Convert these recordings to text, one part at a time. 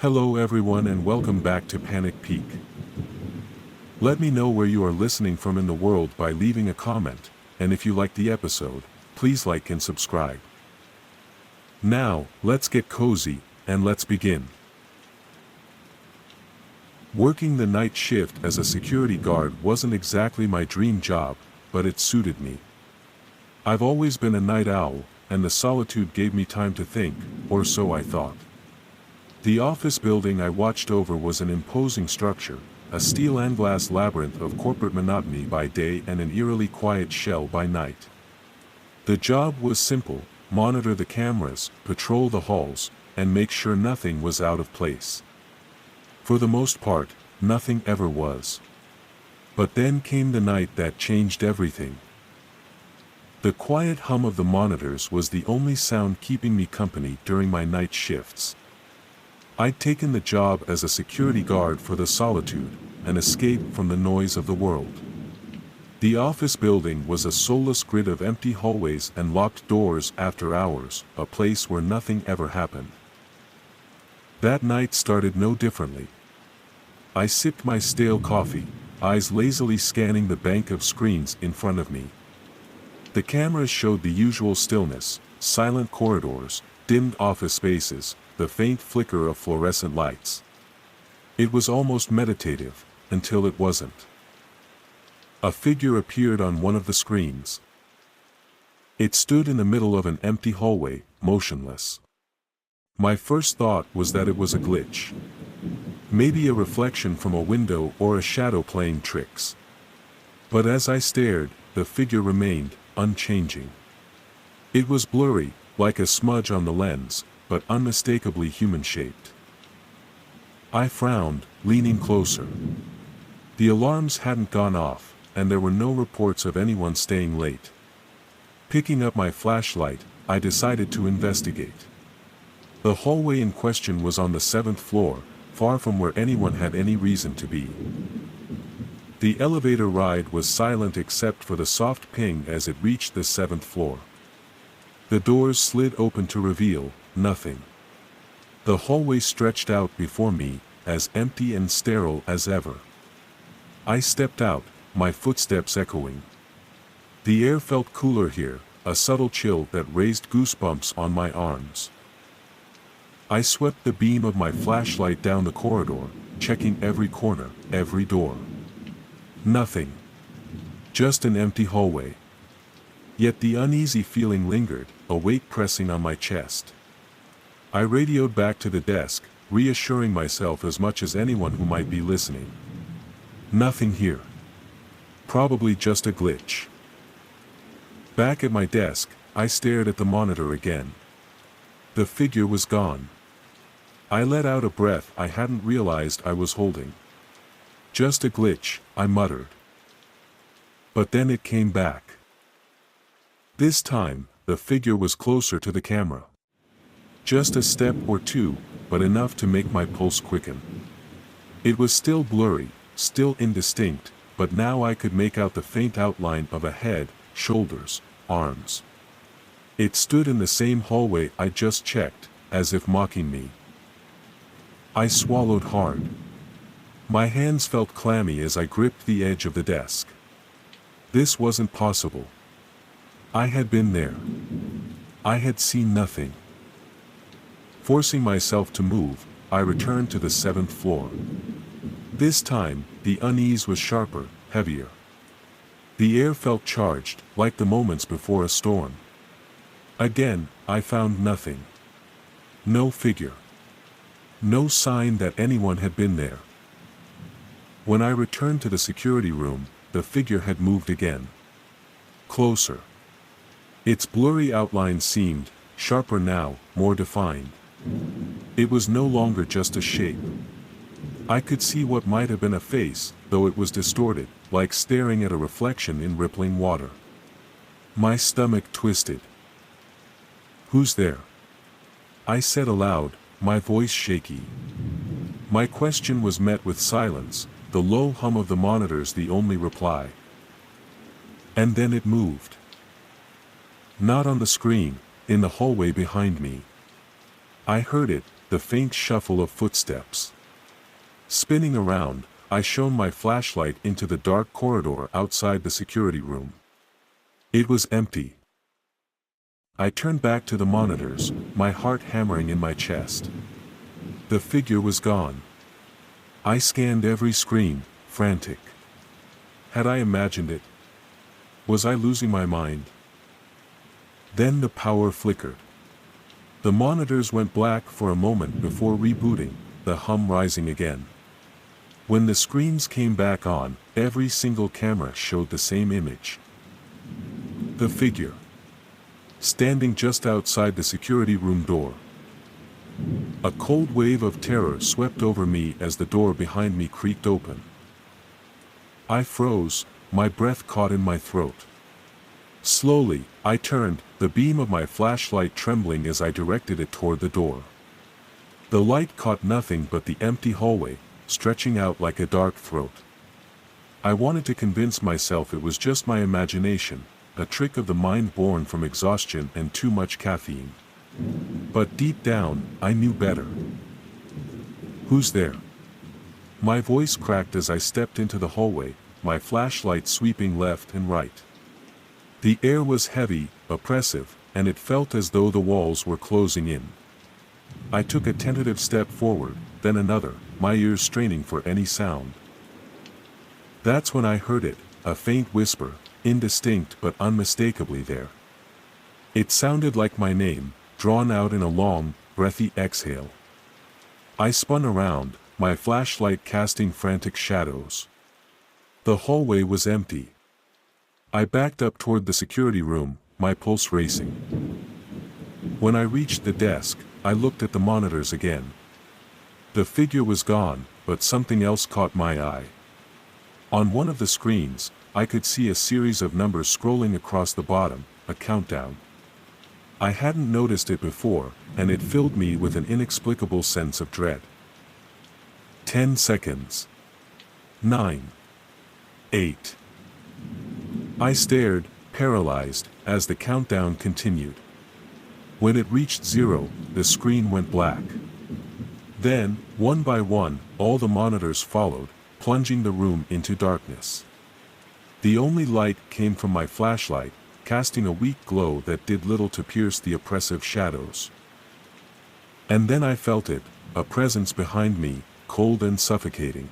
Hello everyone and welcome back to Panik Peak. Let me know where you are listening from in the world by leaving a comment, and if you like the episode, please like and subscribe. Now, let's get cozy, and let's begin. Working the night shift as a security guard wasn't exactly my dream job, but it suited me. I've always been a night owl, and the solitude gave me time to think, or so I thought. The office building I watched over was an imposing structure, a steel and glass labyrinth of corporate monotony by day and an eerily quiet shell by night. The job was simple: monitor the cameras, patrol the halls, and make sure nothing was out of place. For the most part, nothing ever was. But then came the night that changed everything. The quiet hum of the monitors was the only sound keeping me company during my night shifts. I'd taken the job as a security guard for the solitude, an escape from the noise of the world. The office building was a soulless grid of empty hallways and locked doors after hours, a place where nothing ever happened. That night started no differently. I sipped my stale coffee, eyes lazily scanning the bank of screens in front of me. The cameras showed the usual stillness: silent corridors, dimmed office spaces, the faint flicker of fluorescent lights. It was almost meditative, until it wasn't. A figure appeared on one of the screens. It stood in the middle of an empty hallway, motionless. My first thought was that it was a glitch. Maybe a reflection from a window or a shadow playing tricks. But as I stared, the figure remained, unchanging. It was blurry, like a smudge on the lens, but unmistakably human-shaped. I frowned, leaning closer. The alarms hadn't gone off, and there were no reports of anyone staying late. Picking up my flashlight, I decided to investigate. The hallway in question was on the 7th floor, far from where anyone had any reason to be. The elevator ride was silent except for the soft ping as it reached the 7th floor. The doors slid open to reveal nothing. The hallway stretched out before me, as empty and sterile as ever. I stepped out, my footsteps echoing. The air felt cooler here, a subtle chill that raised goosebumps on my arms. I swept the beam of my flashlight down the corridor, checking every corner, every door. Nothing. Just an empty hallway. Yet the uneasy feeling lingered, a weight pressing on my chest. I radioed back to the desk, reassuring myself as much as anyone who might be listening. Nothing here. Probably just a glitch. Back at my desk, I stared at the monitor again. The figure was gone. I let out a breath I hadn't realized I was holding. Just a glitch, I muttered. But then it came back. This time, the figure was closer to the camera. Just a step or two, but enough to make my pulse quicken. It was still blurry, still indistinct, but now I could make out the faint outline of a head, shoulders, arms. It stood in the same hallway I just checked, as if mocking me. I swallowed hard. My hands felt clammy as I gripped the edge of the desk. This wasn't possible. I had been there. I had seen nothing. Forcing myself to move, I returned to the 7th floor. This time, the unease was sharper, heavier. The air felt charged, like the moments before a storm. Again, I found nothing. No figure. No sign that anyone had been there. When I returned to the security room, the figure had moved again. Closer. Its blurry outline seemed, sharper now, more defined. It was no longer just a shape. I could see what might have been a face, though it was distorted, like staring at a reflection in rippling water. My stomach twisted. "Who's there?" I said aloud, my voice shaky. My question was met with silence, the low hum of the monitors the only reply. And then it moved. Not on the screen, in the hallway behind me. I heard it, the faint shuffle of footsteps. Spinning around, I shone my flashlight into the dark corridor outside the security room. It was empty. I turned back to the monitors, my heart hammering in my chest. The figure was gone. I scanned every screen, frantic. Had I imagined it? Was I losing my mind? Then the power flickered. The monitors went black for a moment before rebooting, the hum rising again. When the screens came back on, every single camera showed the same image. The figure. Standing just outside the security room door. A cold wave of terror swept over me as the door behind me creaked open. I froze, my breath caught in my throat. Slowly, I turned, the beam of my flashlight trembling as I directed it toward the door. The light caught nothing but the empty hallway, stretching out like a dark throat. I wanted to convince myself it was just my imagination, a trick of the mind born from exhaustion and too much caffeine. But deep down, I knew better. "Who's there?" My voice cracked as I stepped into the hallway, my flashlight sweeping left and right. The air was heavy, oppressive, and it felt as though the walls were closing in. I took a tentative step forward, then another, my ears straining for any sound. That's when I heard it, a faint whisper, indistinct but unmistakably there. It sounded like my name, drawn out in a long, breathy exhale. I spun around, my flashlight casting frantic shadows. The hallway was empty. I backed up toward the security room, my pulse racing. When I reached the desk, I looked at the monitors again. The figure was gone, but something else caught my eye. On one of the screens, I could see a series of numbers scrolling across the bottom, a countdown. I hadn't noticed it before, and it filled me with an inexplicable sense of dread. 10 seconds. 9. 8. I stared, paralyzed, as the countdown continued. When it reached 0, the screen went black. Then, one by one, all the monitors followed, plunging the room into darkness. The only light came from my flashlight, casting a weak glow that did little to pierce the oppressive shadows. And then I felt it, a presence behind me, cold and suffocating.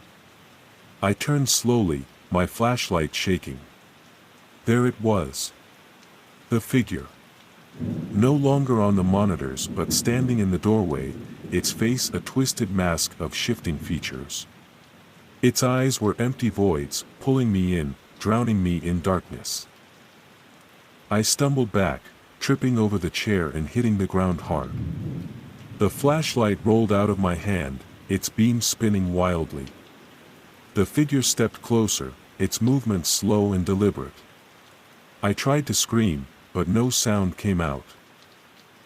I turned slowly, my flashlight shaking. There it was. The figure. No longer on the monitors but standing in the doorway, its face a twisted mask of shifting features. Its eyes were empty voids, pulling me in, drowning me in darkness. I stumbled back, tripping over the chair and hitting the ground hard. The flashlight rolled out of my hand, its beam spinning wildly. The figure stepped closer, its movements slow and deliberate. I tried to scream, but no sound came out.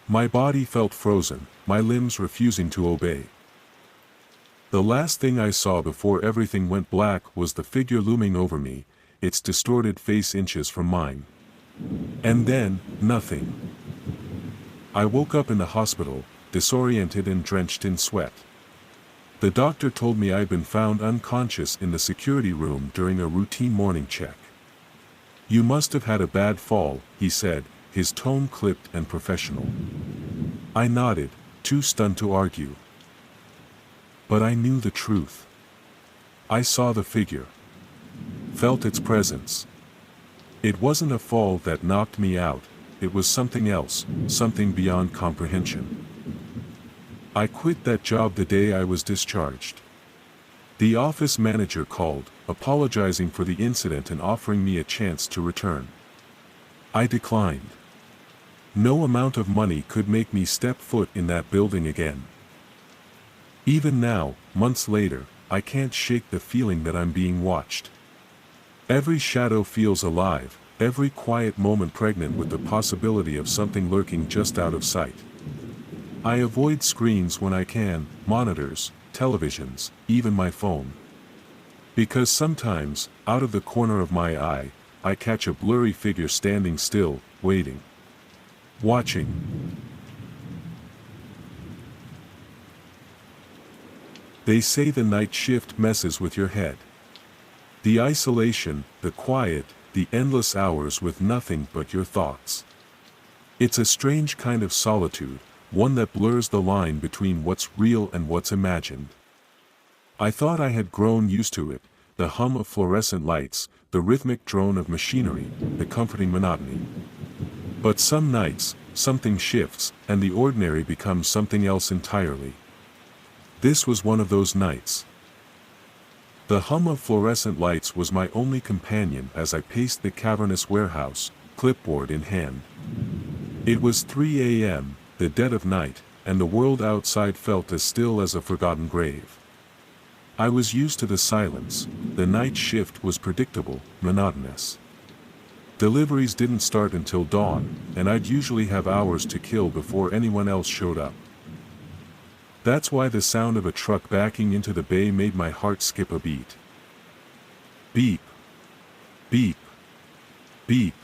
My body felt frozen, my limbs refusing to obey. The last thing I saw before everything went black was the figure looming over me, its distorted face inches from mine. And then, nothing. I woke up in the hospital, disoriented and drenched in sweat. The doctor told me I'd been found unconscious in the security room during a routine morning check. "You must have had a bad fall," he said, his tone clipped and professional. I nodded, too stunned to argue. But I knew the truth. I saw the figure. Felt its presence. It wasn't a fall that knocked me out, it was something else, something beyond comprehension. I quit that job the day I was discharged. The office manager called, apologizing for the incident and offering me a chance to return. I declined. No amount of money could make me step foot in that building again. Even now, months later, I can't shake the feeling that I'm being watched. Every shadow feels alive, every quiet moment pregnant with the possibility of something lurking just out of sight. I avoid screens when I can, monitors, televisions, even my phone. Because sometimes, out of the corner of my eye, I catch a blurry figure standing still, waiting. Watching. They say the night shift messes with your head. The isolation, the quiet, the endless hours with nothing but your thoughts. It's a strange kind of solitude, one that blurs the line between what's real and what's imagined. I thought I had grown used to it, the hum of fluorescent lights, the rhythmic drone of machinery, the comforting monotony. But some nights, something shifts, and the ordinary becomes something else entirely. This was one of those nights. The hum of fluorescent lights was my only companion as I paced the cavernous warehouse, clipboard in hand. It was 3 a.m., the dead of night, and the world outside felt as still as a forgotten grave. I was used to the silence. The night shift was predictable, monotonous. Deliveries didn't start until dawn, and I'd usually have hours to kill before anyone else showed up. That's why the sound of a truck backing into the bay made my heart skip a beat. Beep. Beep. Beep.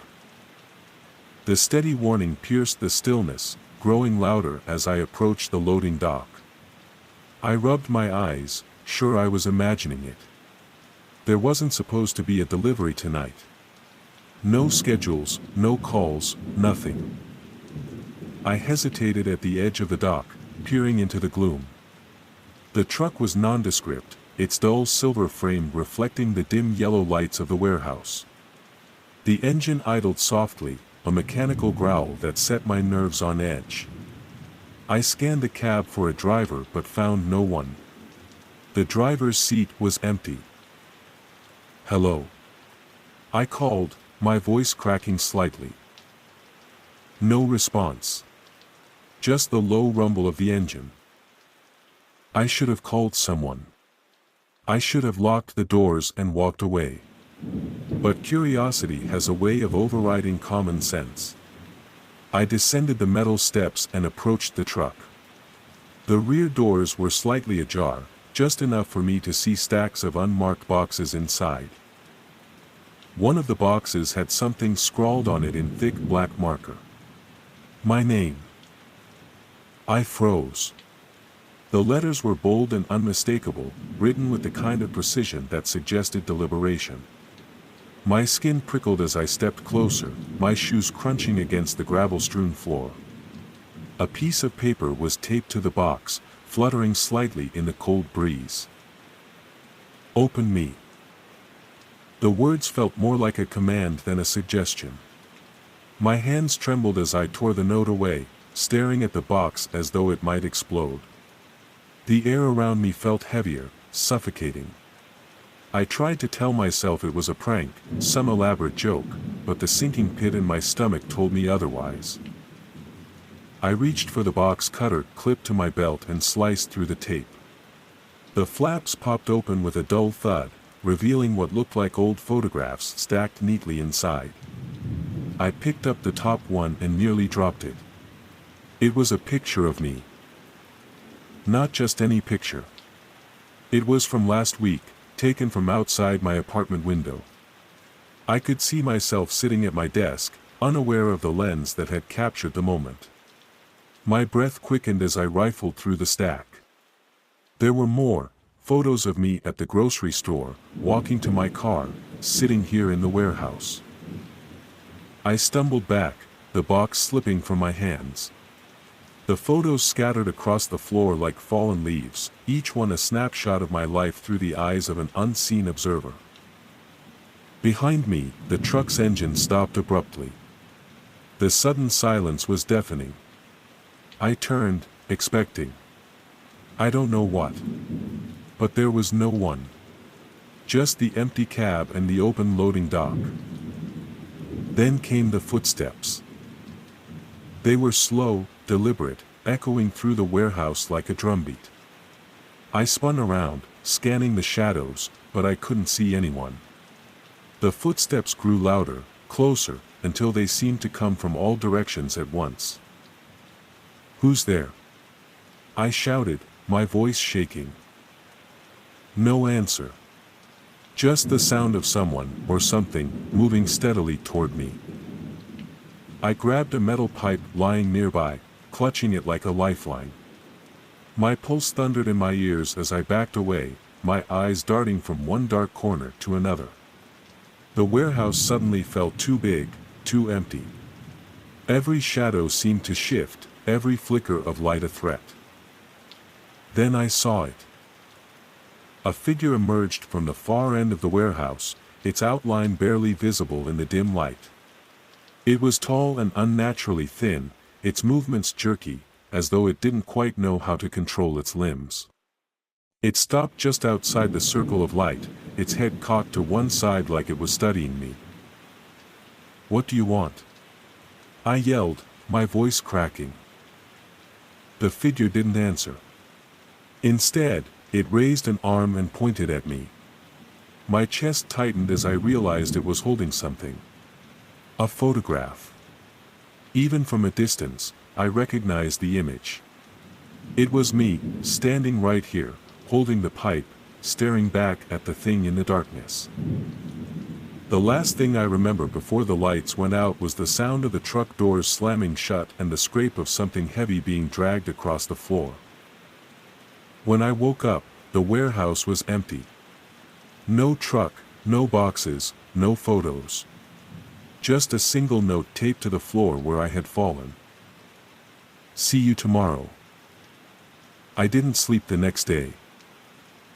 The steady warning pierced the stillness, growing louder as I approached the loading dock. I rubbed my eyes, sure I was imagining it. There wasn't supposed to be a delivery tonight. No schedules, no calls, nothing. I hesitated at the edge of the dock, peering into the gloom. The truck was nondescript, its dull silver frame reflecting the dim yellow lights of the warehouse. The engine idled softly, a mechanical growl that set my nerves on edge. I scanned the cab for a driver but found no one. The driver's seat was empty. "Hello?" I called, my voice cracking slightly. No response. Just the low rumble of the engine. I should have called someone. I should have locked the doors and walked away. But curiosity has a way of overriding common sense. I descended the metal steps and approached the truck. The rear doors were slightly ajar, just enough for me to see stacks of unmarked boxes inside. One of the boxes had something scrawled on it in thick black marker. My name. I froze. The letters were bold and unmistakable, written with the kind of precision that suggested deliberation. My skin prickled as I stepped closer, my shoes crunching against the gravel-strewn floor. A piece of paper was taped to the box, fluttering slightly in the cold breeze. "Open me." The words felt more like a command than a suggestion. My hands trembled as I tore the note away, staring at the box as though it might explode. The air around me felt heavier, suffocating. I tried to tell myself it was a prank, some elaborate joke, but the sinking pit in my stomach told me otherwise. I reached for the box cutter clipped to my belt and sliced through the tape. The flaps popped open with a dull thud, revealing what looked like old photographs stacked neatly inside. I picked up the top one and nearly dropped it. It was a picture of me. Not just any picture. It was from last week, taken from outside my apartment window. I could see myself sitting at my desk, unaware of the lens that had captured the moment. My breath quickened as I rifled through the stack. There were more, photos of me at the grocery store, walking to my car, sitting here in the warehouse. I stumbled back, the box slipping from my hands. The photos scattered across the floor like fallen leaves, each one a snapshot of my life through the eyes of an unseen observer. Behind me, the truck's engine stopped abruptly. The sudden silence was deafening. I turned, expecting. I don't know what. But there was no one. Just the empty cab and the open loading dock. Then came the footsteps. They were slow, deliberate, echoing through the warehouse like a drumbeat. I spun around, scanning the shadows, but I couldn't see anyone. The footsteps grew louder, closer, until they seemed to come from all directions at once. "Who's there?" I shouted, my voice shaking. No answer. Just the sound of someone, or something, moving steadily toward me. I grabbed a metal pipe lying nearby, clutching it like a lifeline. My pulse thundered in my ears as I backed away, my eyes darting from one dark corner to another. The warehouse suddenly felt too big, too empty. Every shadow seemed to shift, every flicker of light a threat. Then I saw it. A figure emerged from the far end of the warehouse, its outline barely visible in the dim light. It was tall and unnaturally thin, its movements jerky, as though it didn't quite know how to control its limbs. It stopped just outside the circle of light, its head cocked to one side like it was studying me. "What do you want?" I yelled, my voice cracking. The figure didn't answer. Instead, it raised an arm and pointed at me. My chest tightened as I realized it was holding something. A photograph. Even from a distance, I recognized the image. It was me, standing right here, holding the pipe, staring back at the thing in the darkness. The last thing I remember before the lights went out was the sound of the truck doors slamming shut and the scrape of something heavy being dragged across the floor. When I woke up, the warehouse was empty. No truck, no boxes, no photos. Just a single note taped to the floor where I had fallen. "See you tomorrow." I didn't sleep the next day.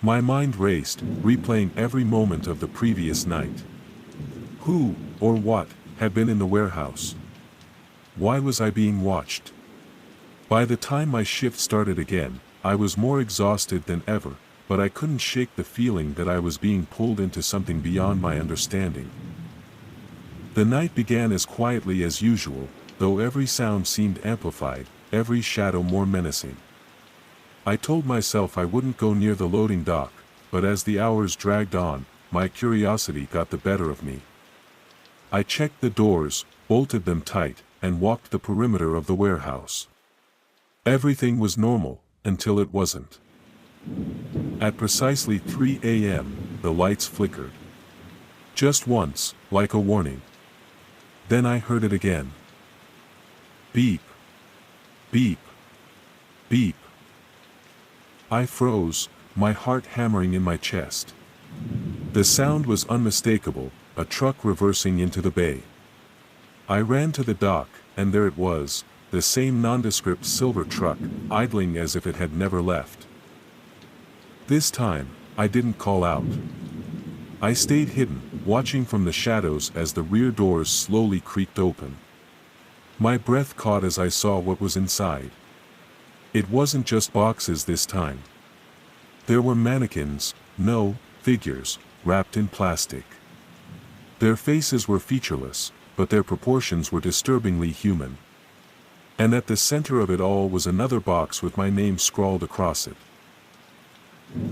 My mind raced, replaying every moment of the previous night. Who, or what, had been in the warehouse? Why was I being watched? By the time my shift started again, I was more exhausted than ever, but I couldn't shake the feeling that I was being pulled into something beyond my understanding. The night began as quietly as usual, though every sound seemed amplified, every shadow more menacing. I told myself I wouldn't go near the loading dock, but as the hours dragged on, my curiosity got the better of me. I checked the doors, bolted them tight, and walked the perimeter of the warehouse. Everything was normal, until it wasn't. At precisely 3 a.m., the lights flickered. Just once, like a warning. Then I heard it again. Beep. Beep. Beep. I froze, my heart hammering in my chest. The sound was unmistakable, a truck reversing into the bay. I ran to the dock, and there it was, the same nondescript silver truck, idling as if it had never left. This time, I didn't call out. I stayed hidden, watching from the shadows as the rear doors slowly creaked open. My breath caught as I saw what was inside. It wasn't just boxes this time. There were mannequins, no, figures, wrapped in plastic. Their faces were featureless, but their proportions were disturbingly human. And at the center of it all was another box with my name scrawled across it.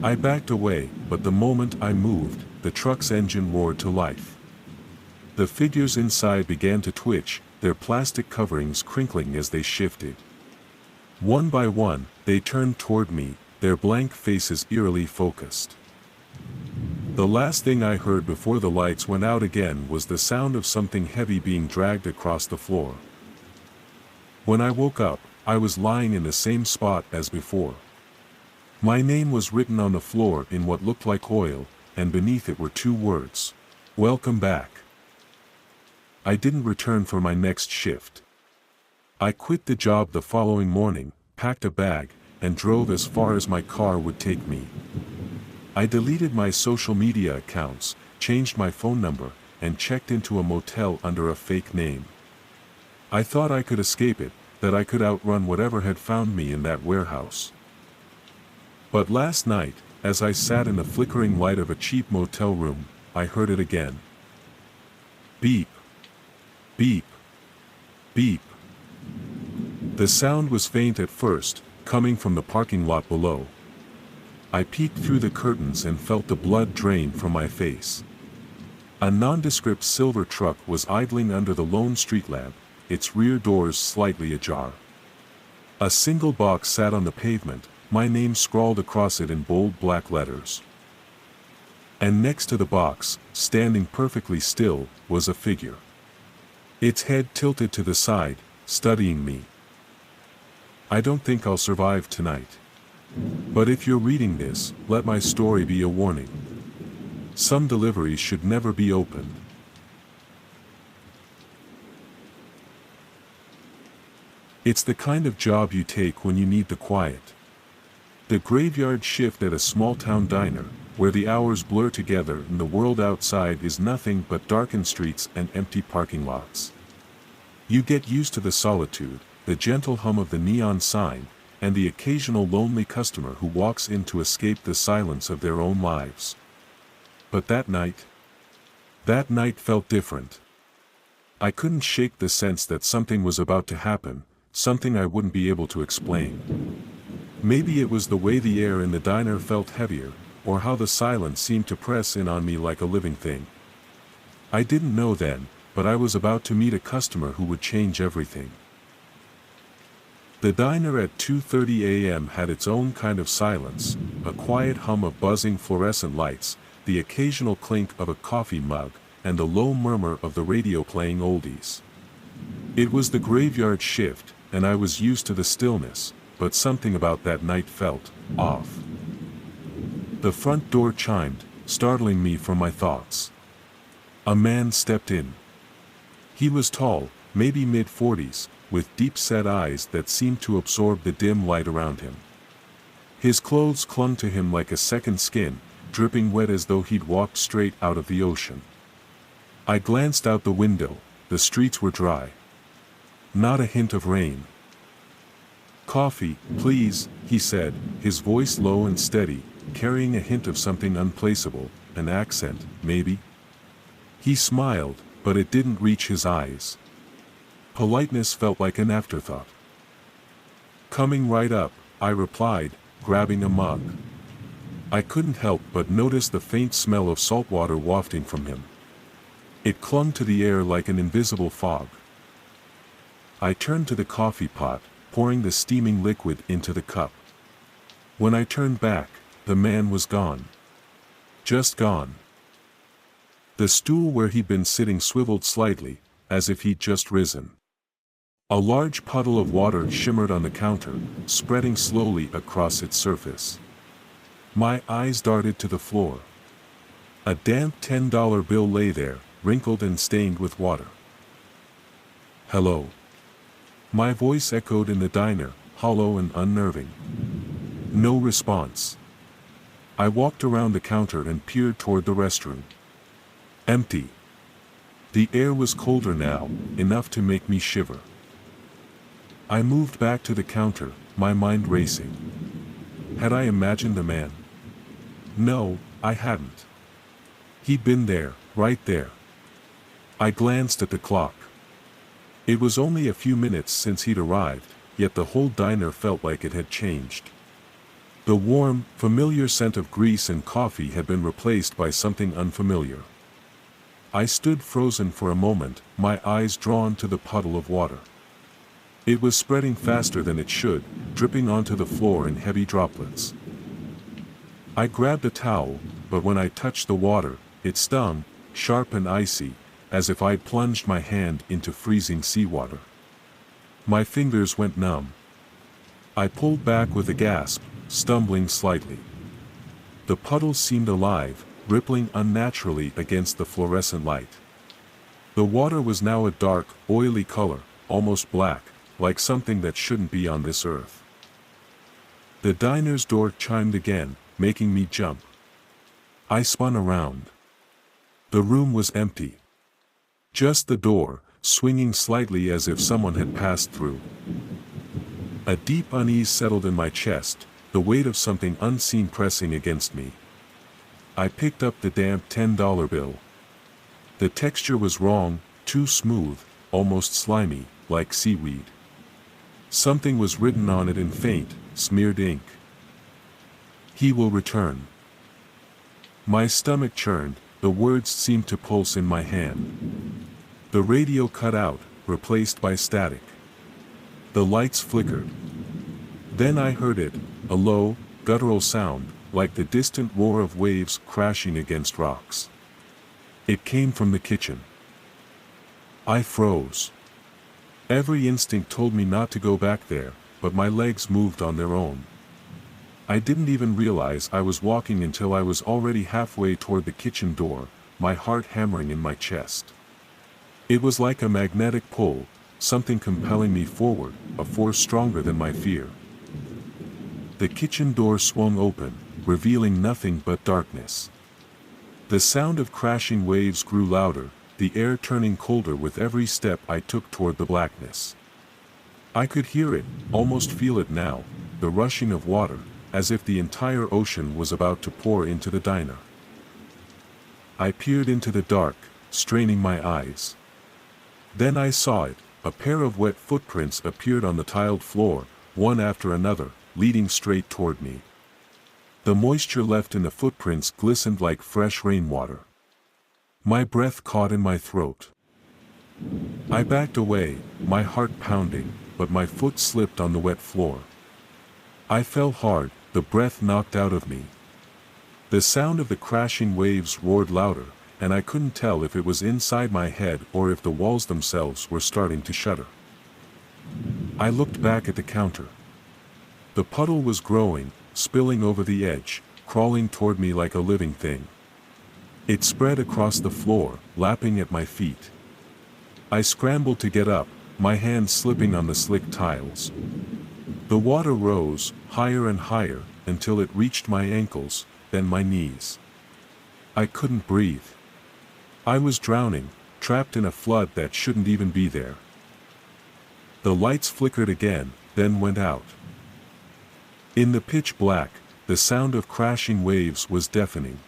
I backed away, but the moment I moved, the truck's engine roared to life. The figures inside began to twitch, their plastic coverings crinkling as they shifted. One by one, they turned toward me, their blank faces eerily focused. The last thing I heard before the lights went out again was the sound of something heavy being dragged across the floor. When I woke up, I was lying in the same spot as before. My name was written on the floor in what looked like oil, and beneath it were 2 words. "Welcome back." I didn't return for my next shift. I quit the job the following morning, packed a bag, and drove as far as my car would take me. I deleted my social media accounts, changed my phone number, and checked into a motel under a fake name. I thought I could escape it, that I could outrun whatever had found me in that warehouse. But last night, as I sat in the flickering light of a cheap motel room, I heard it again. Beep. Beep. Beep. The sound was faint at first, coming from the parking lot below. I peeked through the curtains and felt the blood drain from my face. A nondescript silver truck was idling under the lone street lamp, its rear doors slightly ajar. A single box sat on the pavement, my name scrawled across it in bold black letters. And next to the box, standing perfectly still, was a figure. Its head tilted to the side, studying me. "I don't think I'll survive tonight." But if you're reading this, let my story be a warning. Some deliveries should never be opened. It's the kind of job you take when you need the quiet. The graveyard shift at a small-town diner, where the hours blur together and the world outside is nothing but darkened streets and empty parking lots. You get used to the solitude, the gentle hum of the neon sign, and the occasional lonely customer who walks in to escape the silence of their own lives. But that night felt different. I couldn't shake the sense that something was about to happen, something I wouldn't be able to explain. Maybe it was the way the air in the diner felt heavier, or how the silence seemed to press in on me like a living thing. I didn't know then, but I was about to meet a customer who would change everything. The diner at 2:30 a.m. had its own kind of silence, a quiet hum of buzzing fluorescent lights, the occasional clink of a coffee mug, and the low murmur of the radio playing oldies. It was the graveyard shift, and I was used to the stillness, but something about that night felt off. The front door chimed, startling me from my thoughts. A man stepped in. He was tall, maybe mid-40s, with deep-set eyes that seemed to absorb the dim light around him. His clothes clung to him like a second skin, dripping wet as though he'd walked straight out of the ocean. I glanced out the window. The streets were dry. Not a hint of rain. "Coffee, please," he said, his voice low and steady, carrying a hint of something unplaceable, an accent, maybe. He smiled, but it didn't reach his eyes. Politeness felt like an afterthought. "Coming right up," I replied, grabbing a mug. I couldn't help but notice the faint smell of salt water wafting from him. It clung to the air like an invisible fog. I turned to the coffee pot, pouring the steaming liquid into the cup. When I turned back, the man was gone. Just gone. The stool where he'd been sitting swiveled slightly, as if he'd just risen. A large puddle of water shimmered on the counter, spreading slowly across its surface. My eyes darted to the floor. A damp $10 bill lay there, wrinkled and stained with water. "Hello." My voice echoed in the diner, hollow and unnerving. No response. I walked around the counter and peered toward the restroom. Empty. The air was colder now, enough to make me shiver. I moved back to the counter, my mind racing. Had I imagined the man? No, I hadn't. He'd been there, right there. I glanced at the clock. It was only a few minutes since he'd arrived, yet the whole diner felt like it had changed. The warm, familiar scent of grease and coffee had been replaced by something unfamiliar. I stood frozen for a moment, my eyes drawn to the puddle of water. It was spreading faster than it should, dripping onto the floor in heavy droplets. I grabbed a towel, but when I touched the water, it stung, sharp and icy, as if I'd plunged my hand into freezing seawater. My fingers went numb. I pulled back with a gasp, stumbling slightly. The puddle seemed alive, rippling unnaturally against the fluorescent light. The water was now a dark, oily color, almost black, like something that shouldn't be on this earth. The diner's door chimed again, making me jump. I spun around. The room was empty. Just the door, swinging slightly as if someone had passed through. A deep unease settled in my chest, the weight of something unseen pressing against me. I picked up the damp $10 bill. The texture was wrong, too smooth, almost slimy, like seaweed. Something was written on it in faint, smeared ink. "He will return." My stomach churned, the words seemed to pulse in my hand. The radio cut out, replaced by static. The lights flickered. Then I heard it, a low, guttural sound, like the distant roar of waves crashing against rocks. It came from the kitchen. I froze. Every instinct told me not to go back there, but my legs moved on their own. I didn't even realize I was walking until I was already halfway toward the kitchen door, my heart hammering in my chest. It was like a magnetic pull, something compelling me forward, a force stronger than my fear. The kitchen door swung open, revealing nothing but darkness. The sound of crashing waves grew louder, the air turning colder with every step I took toward the blackness. I could hear it, almost feel it now, the rushing of water, as if the entire ocean was about to pour into the diner. I peered into the dark, straining my eyes. Then I saw it, a pair of wet footprints appeared on the tiled floor, one after another, leading straight toward me. The moisture left in the footprints glistened like fresh rainwater. My breath caught in my throat. I backed away, my heart pounding, but my foot slipped on the wet floor. I fell hard, the breath knocked out of me. The sound of the crashing waves roared louder, and I couldn't tell if it was inside my head or if the walls themselves were starting to shudder. I looked back at the counter. The puddle was growing, spilling over the edge, crawling toward me like a living thing. It spread across the floor, lapping at my feet. I scrambled to get up, my hands slipping on the slick tiles. The water rose, higher and higher, until it reached my ankles, then my knees. I couldn't breathe. I was drowning, trapped in a flood that shouldn't even be there. The lights flickered again, then went out. In the pitch black, the sound of crashing waves was deafening.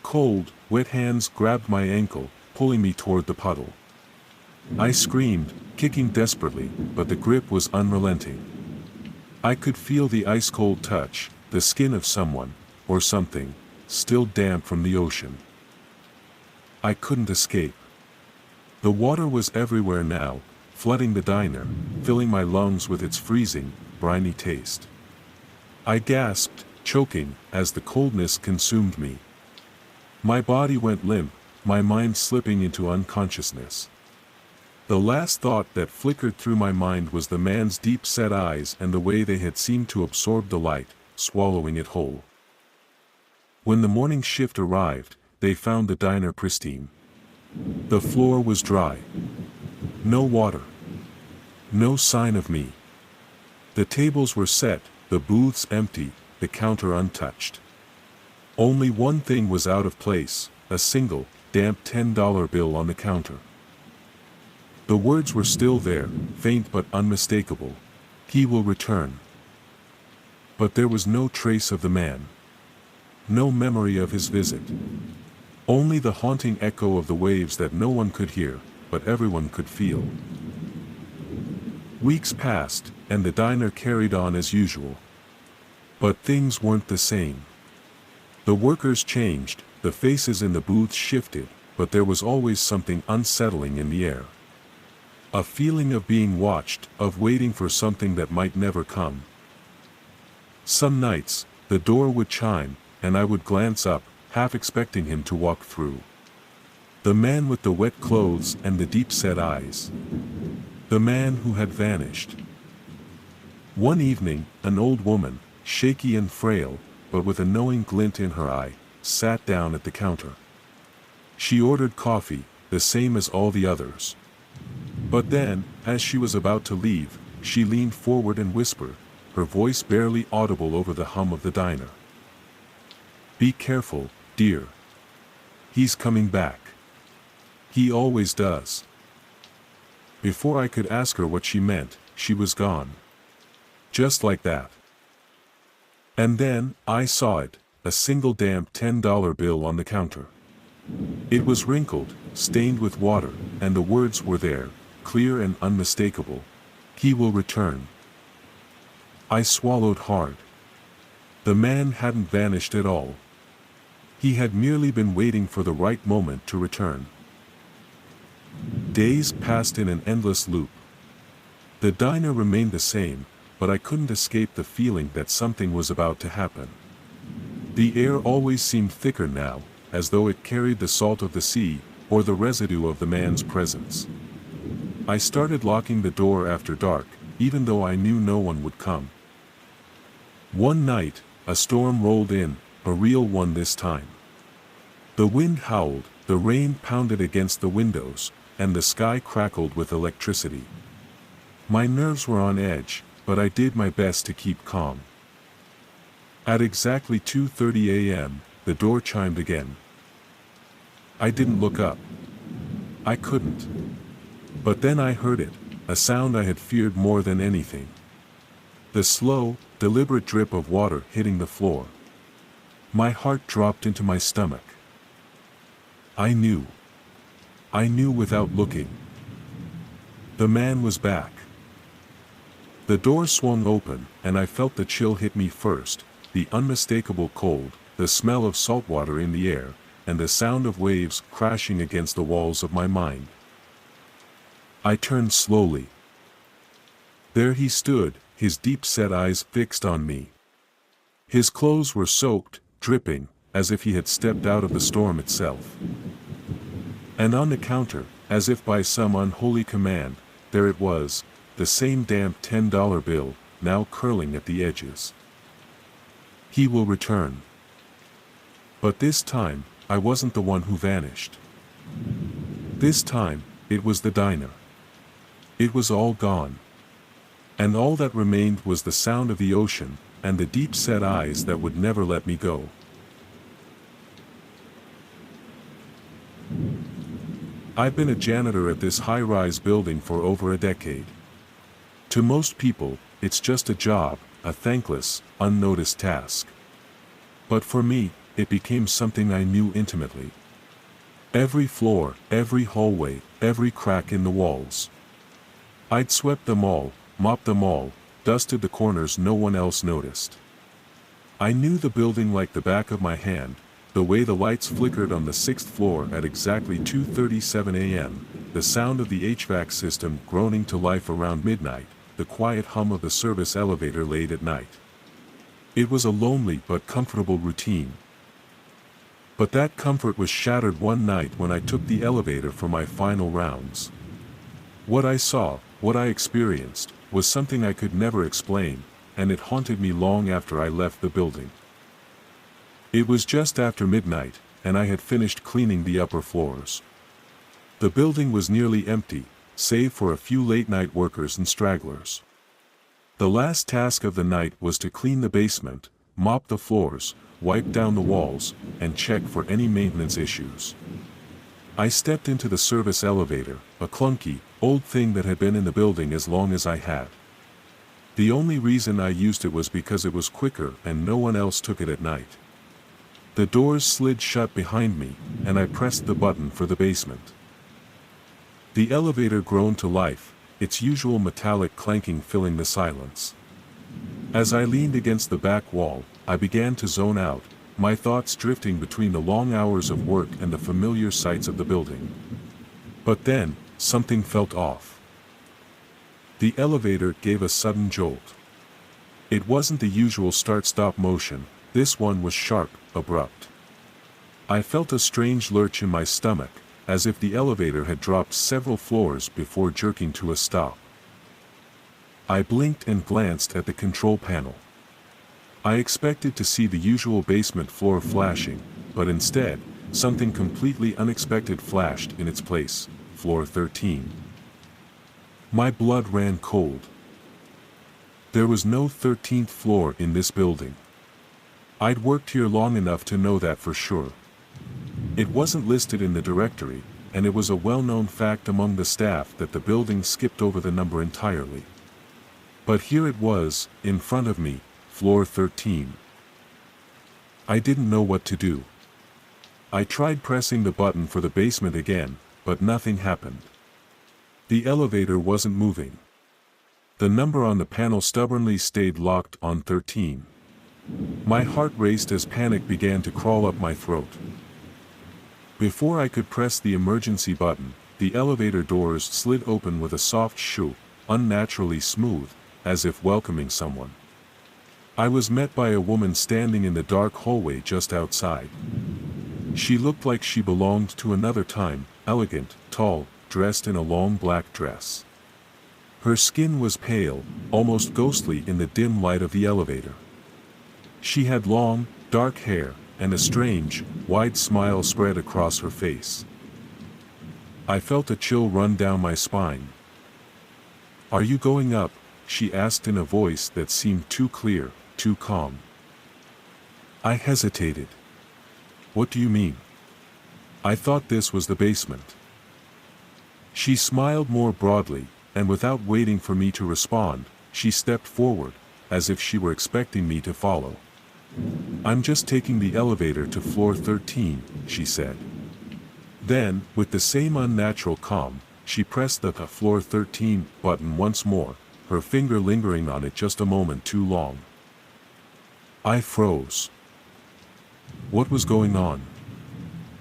Cold, wet hands grabbed my ankle, pulling me toward the puddle. I screamed, kicking desperately, but the grip was unrelenting. I could feel the ice-cold touch, the skin of someone, or something, still damp from the ocean. I couldn't escape. The water was everywhere now, flooding the diner, filling my lungs with its freezing, briny taste. I gasped, choking, as the coldness consumed me. My body went limp, my mind slipping into unconsciousness. The last thought that flickered through my mind was the man's deep-set eyes and the way they had seemed to absorb the light, swallowing it whole. When the morning shift arrived, they found the diner pristine. The floor was dry. No water. No sign of me. The tables were set, the booths empty, the counter untouched. Only one thing was out of place, a single, damp $10 bill on the counter. The words were still there, faint but unmistakable. He will return. But there was no trace of the man. No memory of his visit. Only the haunting echo of the waves that no one could hear, but everyone could feel. Weeks passed, and the diner carried on as usual. But things weren't the same. The workers changed, the faces in the booths shifted, but there was always something unsettling in the air. A feeling of being watched, of waiting for something that might never come. Some nights, the door would chime, and I would glance up, half expecting him to walk through. The man with the wet clothes and the deep-set eyes. The man who had vanished. One evening, an old woman, shaky and frail, but with a knowing glint in her eye, sat down at the counter. She ordered coffee, the same as all the others. But then, as she was about to leave, she leaned forward and whispered, her voice barely audible over the hum of the diner. "Be careful, dear. He's coming back. He always does." Before I could ask her what she meant, she was gone. Just like that. And then, I saw it, a single damp $10 bill on the counter. It was wrinkled, stained with water, and the words were there, clear and unmistakable. He will return. I swallowed hard. The man hadn't vanished at all. He had merely been waiting for the right moment to return. Days passed in an endless loop. The diner remained the same, but I couldn't escape the feeling that something was about to happen. The air always seemed thicker now, as though it carried the salt of the sea, or the residue of the man's presence. I started locking the door after dark, even though I knew no one would come. One night, a storm rolled in, a real one this time. The wind howled, the rain pounded against the windows, and the sky crackled with electricity. My nerves were on edge, but I did my best to keep calm. At exactly 2:30 a.m., the door chimed again. I didn't look up. I couldn't. But then I heard it, a sound I had feared more than anything. The slow, deliberate drip of water hitting the floor. My heart dropped into my stomach. I knew. I knew without looking. The man was back. The door swung open, and I felt the chill hit me first, the unmistakable cold, the smell of salt water in the air, and the sound of waves crashing against the walls of my mind. I turned slowly. There he stood, his deep-set eyes fixed on me. His clothes were soaked, dripping, as if he had stepped out of the storm itself. And on the counter, as if by some unholy command, there it was, the same damp $10 bill, now curling at the edges. He will return. But this time, I wasn't the one who vanished. This time, it was the diner. It was all gone. And all that remained was the sound of the ocean, and the deep-set eyes that would never let me go. I've been a janitor at this high-rise building for over a decade. To most people, it's just a job, a thankless, unnoticed task. But for me, it became something I knew intimately. Every floor, every hallway, every crack in the walls. I'd swept them all, mopped them all, dusted the corners no one else noticed. I knew the building like the back of my hand, the way the lights flickered on the 6th floor at exactly 2:37 a.m., the sound of the HVAC system groaning to life around midnight, the quiet hum of the service elevator late at night. It was a lonely but comfortable routine. But that comfort was shattered one night when I took the elevator for my final rounds. What I saw, what I experienced, was something I could never explain, and it haunted me long after I left the building. It was just after midnight, and I had finished cleaning the upper floors. The building was nearly empty, save for a few late-night workers and stragglers. The last task of the night was to clean the basement, mop the floors, wipe down the walls, and check for any maintenance issues. I stepped into the service elevator, a clunky, old thing that had been in the building as long as I had. The only reason I used it was because it was quicker and no one else took it at night. The doors slid shut behind me, and I pressed the button for the basement. The elevator groaned to life, its usual metallic clanking filling the silence. As I leaned against the back wall, I began to zone out, my thoughts drifting between the long hours of work and the familiar sights of the building. But then, something felt off. The elevator gave a sudden jolt. It wasn't the usual start-stop motion, this one was sharp, abrupt. I felt a strange lurch in my stomach, as if the elevator had dropped several floors before jerking to a stop. I blinked and glanced at the control panel. I expected to see the usual basement floor flashing, but instead, something completely unexpected flashed in its place, floor 13. My blood ran cold. There was no 13th floor in this building. I'd worked here long enough to know that for sure. It wasn't listed in the directory, and it was a well-known fact among the staff that the building skipped over the number entirely. But here it was, in front of me, floor 13. I didn't know what to do. I tried pressing the button for the basement again, but nothing happened. The elevator wasn't moving. The number on the panel stubbornly stayed locked on 13. My heart raced as panic began to crawl up my throat. Before I could press the emergency button, the elevator doors slid open with a soft shoo, unnaturally smooth, as if welcoming someone. I was met by a woman standing in the dark hallway just outside. She looked like she belonged to another time, elegant, tall, dressed in a long black dress. Her skin was pale, almost ghostly in the dim light of the elevator. She had long, dark hair, and a strange, wide smile spread across her face. I felt a chill run down my spine. "Are you going up?" she asked in a voice that seemed too clear, too calm. I hesitated. "What do you mean? I thought this was the basement." She smiled more broadly, and without waiting for me to respond, she stepped forward, as if she were expecting me to follow. "I'm just taking the elevator to floor 13, she said. Then, with the same unnatural calm, she pressed the floor 13 button once more, her finger lingering on it just a moment too long. I froze. What was going on?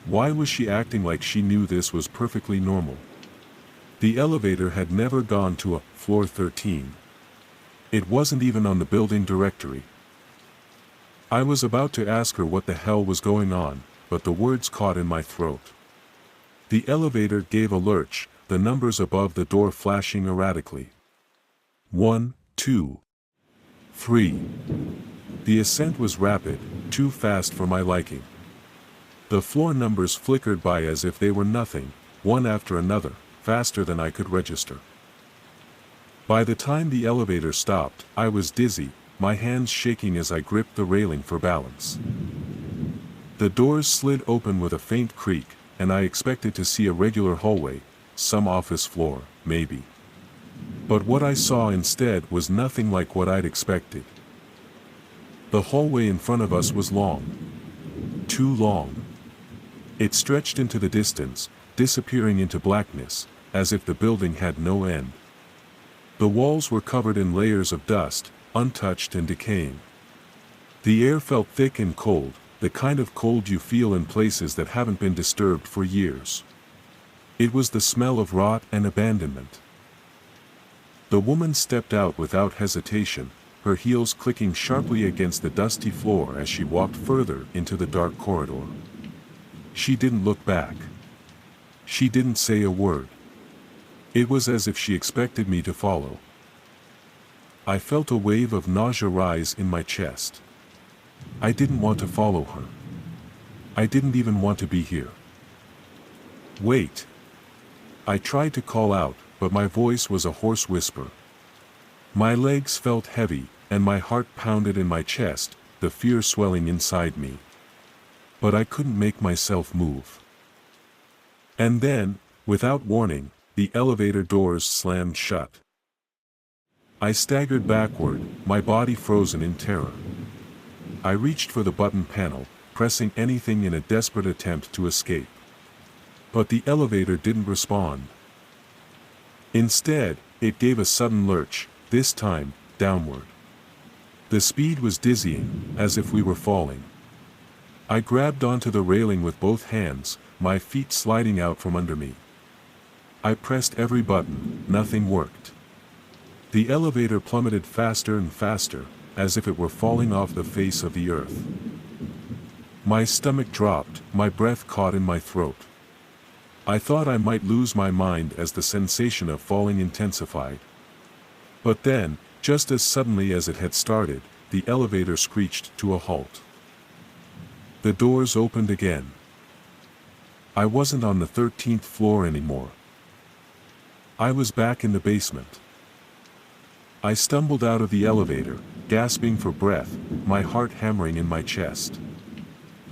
Why was she acting like she knew this was perfectly normal? The elevator had never gone to a floor 13. It wasn't even on the building directory. I was about to ask her what the hell was going on, but the words caught in my throat. The elevator gave a lurch, the numbers above the door flashing erratically. 1, 2, 3. The ascent was rapid, too fast for my liking. The floor numbers flickered by as if they were nothing, one after another, faster than I could register. By the time the elevator stopped, I was dizzy, my hands shaking as I gripped the railing for balance. The doors slid open with a faint creak, and I expected to see a regular hallway, some office floor, maybe. But what I saw instead was nothing like what I'd expected. The hallway in front of us was long. Too long. It stretched into the distance, disappearing into blackness, as if the building had no end. The walls were covered in layers of dust, untouched and decaying. The air felt thick and cold, the kind of cold you feel in places that haven't been disturbed for years. It was the smell of rot and abandonment. The woman stepped out without hesitation, her heels clicking sharply against the dusty floor as she walked further into the dark corridor. She didn't look back. She didn't say a word. It was as if she expected me to follow. I felt a wave of nausea rise in my chest. I didn't want to follow her. I didn't even want to be here. Wait. I tried to call out, but my voice was a hoarse whisper. My legs felt heavy, and my heart pounded in my chest, the fear swelling inside me. But I couldn't make myself move. And then, without warning, the elevator doors slammed shut. I staggered backward, my body frozen in terror. I reached for the button panel, pressing anything in a desperate attempt to escape. But the elevator didn't respond. Instead, it gave a sudden lurch, this time, downward. The speed was dizzying, as if we were falling. I grabbed onto the railing with both hands, my feet sliding out from under me. I pressed every button, nothing worked. The elevator plummeted faster and faster, as if it were falling off the face of the earth. My stomach dropped, my breath caught in my throat. I thought I might lose my mind as the sensation of falling intensified. But then, just as suddenly as it had started, the elevator screeched to a halt. The doors opened again. I wasn't on the 13th floor anymore. I was back in the basement. I stumbled out of the elevator, gasping for breath, my heart hammering in my chest.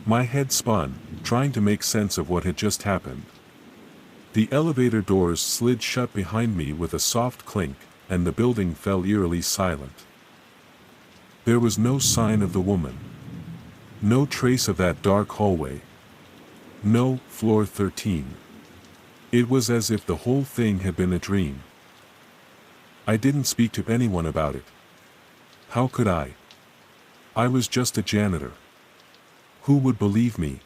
My head spun, trying to make sense of what had just happened. The elevator doors slid shut behind me with a soft clink, and the building fell eerily silent. There was no sign of the woman. No trace of that dark hallway. No floor 13. It was as if the whole thing had been a dream. I didn't speak to anyone about it. How could I? I was just a janitor. Who would believe me?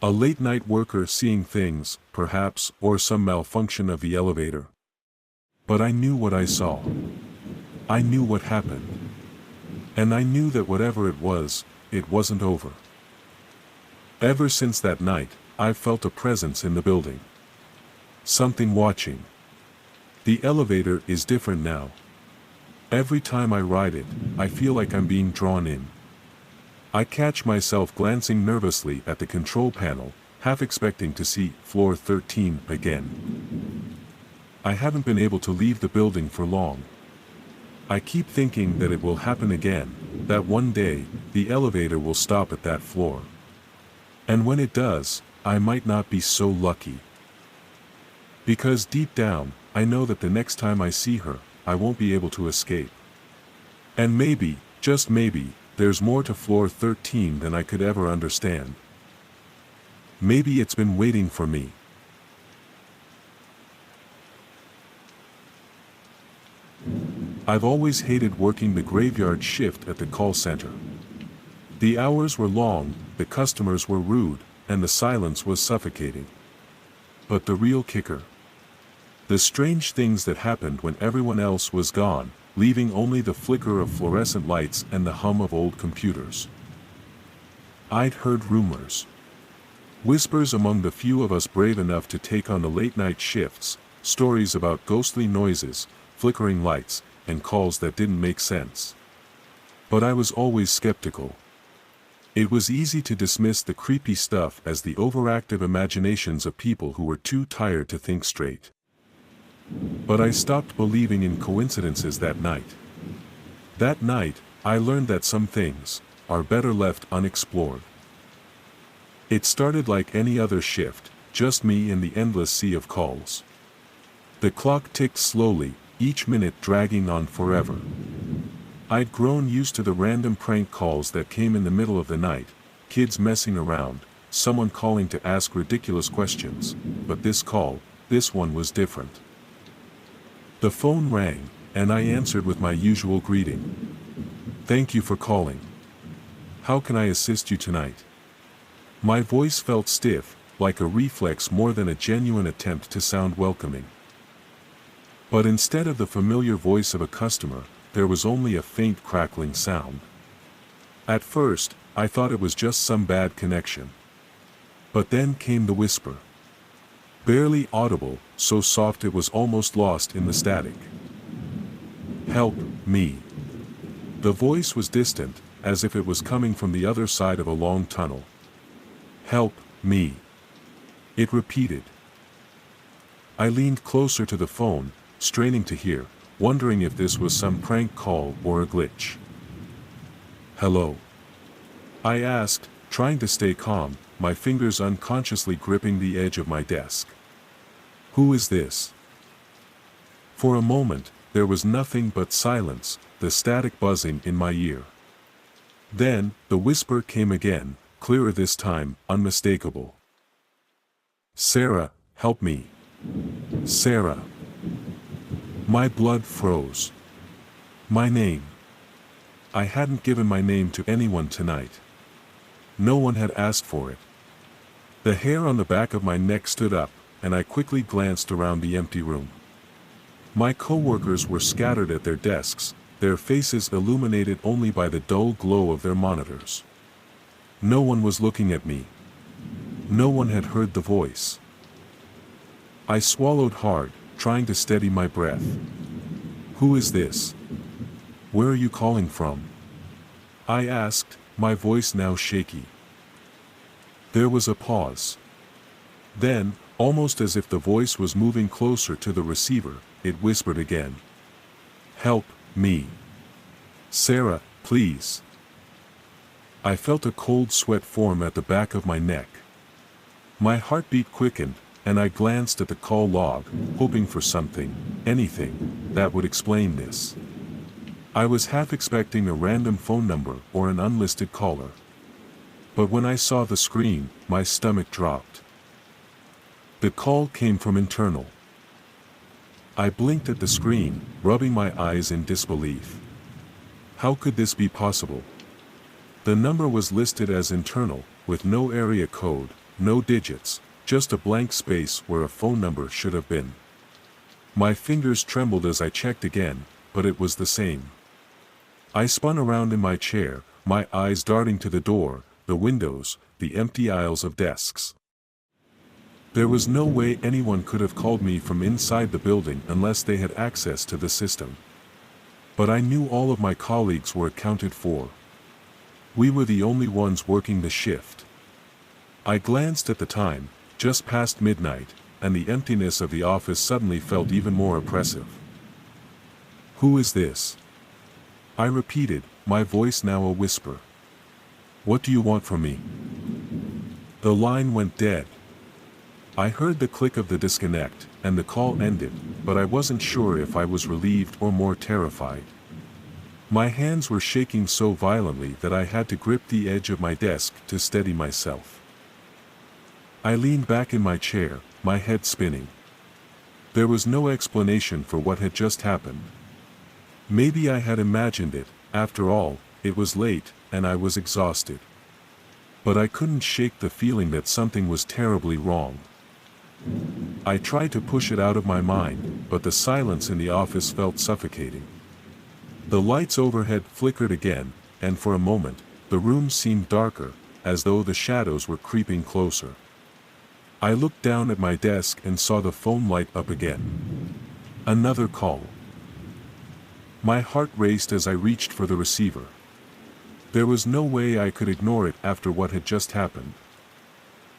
A late-night worker seeing things, perhaps, or some malfunction of the elevator. But I knew what I saw. I knew what happened. And I knew that whatever it wasn't over. Ever since that night, I've felt a presence in the building. Something watching. The elevator is different now. Every time I ride it, I feel like I'm being drawn in. I catch myself glancing nervously at the control panel, half expecting to see floor 13 again. I haven't been able to leave the building for long. I keep thinking that it will happen again, that one day, the elevator will stop at that floor. And when it does, I might not be so lucky. Because deep down, I know that the next time I see her, I won't be able to escape. And maybe, just maybe, there's more to floor 13 than I could ever understand. Maybe it's been waiting for me. I've always hated working the graveyard shift at the call center. The hours were long, the customers were rude, and the silence was suffocating. But the real kicker. The strange things that happened when everyone else was gone, leaving only the flicker of fluorescent lights and the hum of old computers. I'd heard rumors. Whispers among the few of us brave enough to take on the late-night shifts, stories about ghostly noises, flickering lights, and calls that didn't make sense. But I was always skeptical. It was easy to dismiss the creepy stuff as the overactive imaginations of people who were too tired to think straight. But I stopped believing in coincidences that night. That night, I learned that some things are better left unexplored. It started like any other shift, just me in the endless sea of calls. The clock ticked slowly, each minute dragging on forever. I'd grown used to the random prank calls that came in the middle of the night, kids messing around, someone calling to ask ridiculous questions, but this one was different. The phone rang, and I answered with my usual greeting. "Thank you for calling. How can I assist you tonight?" My voice felt stiff, like a reflex more than a genuine attempt to sound welcoming. But instead of the familiar voice of a customer, there was only a faint crackling sound. At first, I thought it was just some bad connection. But then came the whisper. Barely audible, so soft it was almost lost in the static. "Help me." The voice was distant, as if it was coming from the other side of a long tunnel. "Help me." It repeated. I leaned closer to the phone, straining to hear, wondering if this was some prank call or a glitch. "Hello?" I asked, trying to stay calm, my fingers unconsciously gripping the edge of my desk. "Who is this?" For a moment, there was nothing but silence, the static buzzing in my ear. Then, the whisper came again, clearer this time, unmistakable. "Sarah, help me. Sarah." My blood froze. My name. I hadn't given my name to anyone tonight. No one had asked for it. The hair on the back of my neck stood up, and I quickly glanced around the empty room. My coworkers were scattered at their desks, their faces illuminated only by the dull glow of their monitors. No one was looking at me. No one had heard the voice. I swallowed hard, trying to steady my breath. "Who is this? Where are you calling from?" I asked, my voice now shaky. There was a pause. Then, almost as if the voice was moving closer to the receiver, it whispered again. "Help me. Sarah, please." I felt a cold sweat form at the back of my neck. My heartbeat quickened, and I glanced at the call log, hoping for something, anything, that would explain this. I was half expecting a random phone number or an unlisted caller. But when I saw the screen, my stomach dropped. The call came from internal. I blinked at the screen, rubbing my eyes in disbelief. How could this be possible? The number was listed as internal, with no area code, no digits, just a blank space where a phone number should have been. My fingers trembled as I checked again, but it was the same. I spun around in my chair, my eyes darting to the door, the windows, the empty aisles of desks. There was no way anyone could have called me from inside the building unless they had access to the system. But I knew all of my colleagues were accounted for. We were the only ones working the shift. I glanced at the time, just past midnight, and the emptiness of the office suddenly felt even more oppressive. "Who is this?" I repeated, my voice now a whisper. "What do you want from me?" The line went dead. I heard the click of the disconnect, and the call ended, but I wasn't sure if I was relieved or more terrified. My hands were shaking so violently that I had to grip the edge of my desk to steady myself. I leaned back in my chair, my head spinning. There was no explanation for what had just happened. Maybe I had imagined it. After all, it was late, and I was exhausted. But I couldn't shake the feeling that something was terribly wrong. I tried to push it out of my mind, but the silence in the office felt suffocating. The lights overhead flickered again, and for a moment, the room seemed darker, as though the shadows were creeping closer. I looked down at my desk and saw the phone light up again. Another call. My heart raced as I reached for the receiver. There was no way I could ignore it after what had just happened.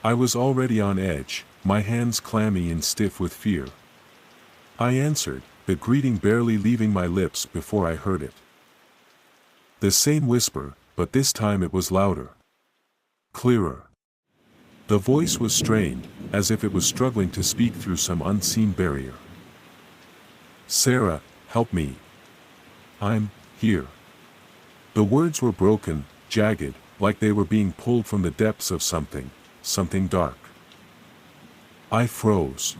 I was already on edge, my hands clammy and stiff with fear. I answered, the greeting barely leaving my lips before I heard it. The same whisper, but this time it was louder. Clearer. The voice was strained, as if it was struggling to speak through some unseen barrier. "Sarah, help me. I'm here." The words were broken, jagged, like they were being pulled from the depths of something dark. I froze.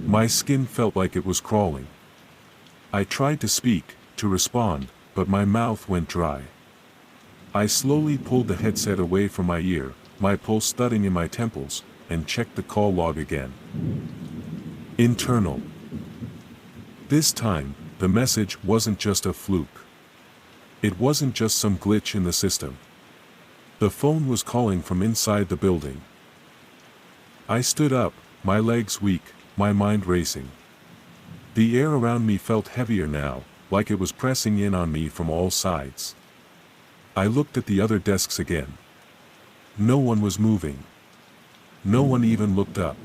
My skin felt like it was crawling. I tried to speak, to respond, but my mouth went dry. I slowly pulled the headset away from my ear, my pulse thudding in my temples, and checked the call log again. Internal. This time, the message wasn't just a fluke. It wasn't just some glitch in the system. The phone was calling from inside the building. I stood up, my legs weak, my mind racing. The air around me felt heavier now, like it was pressing in on me from all sides. I looked at the other desks again. No one was moving. No one even looked up.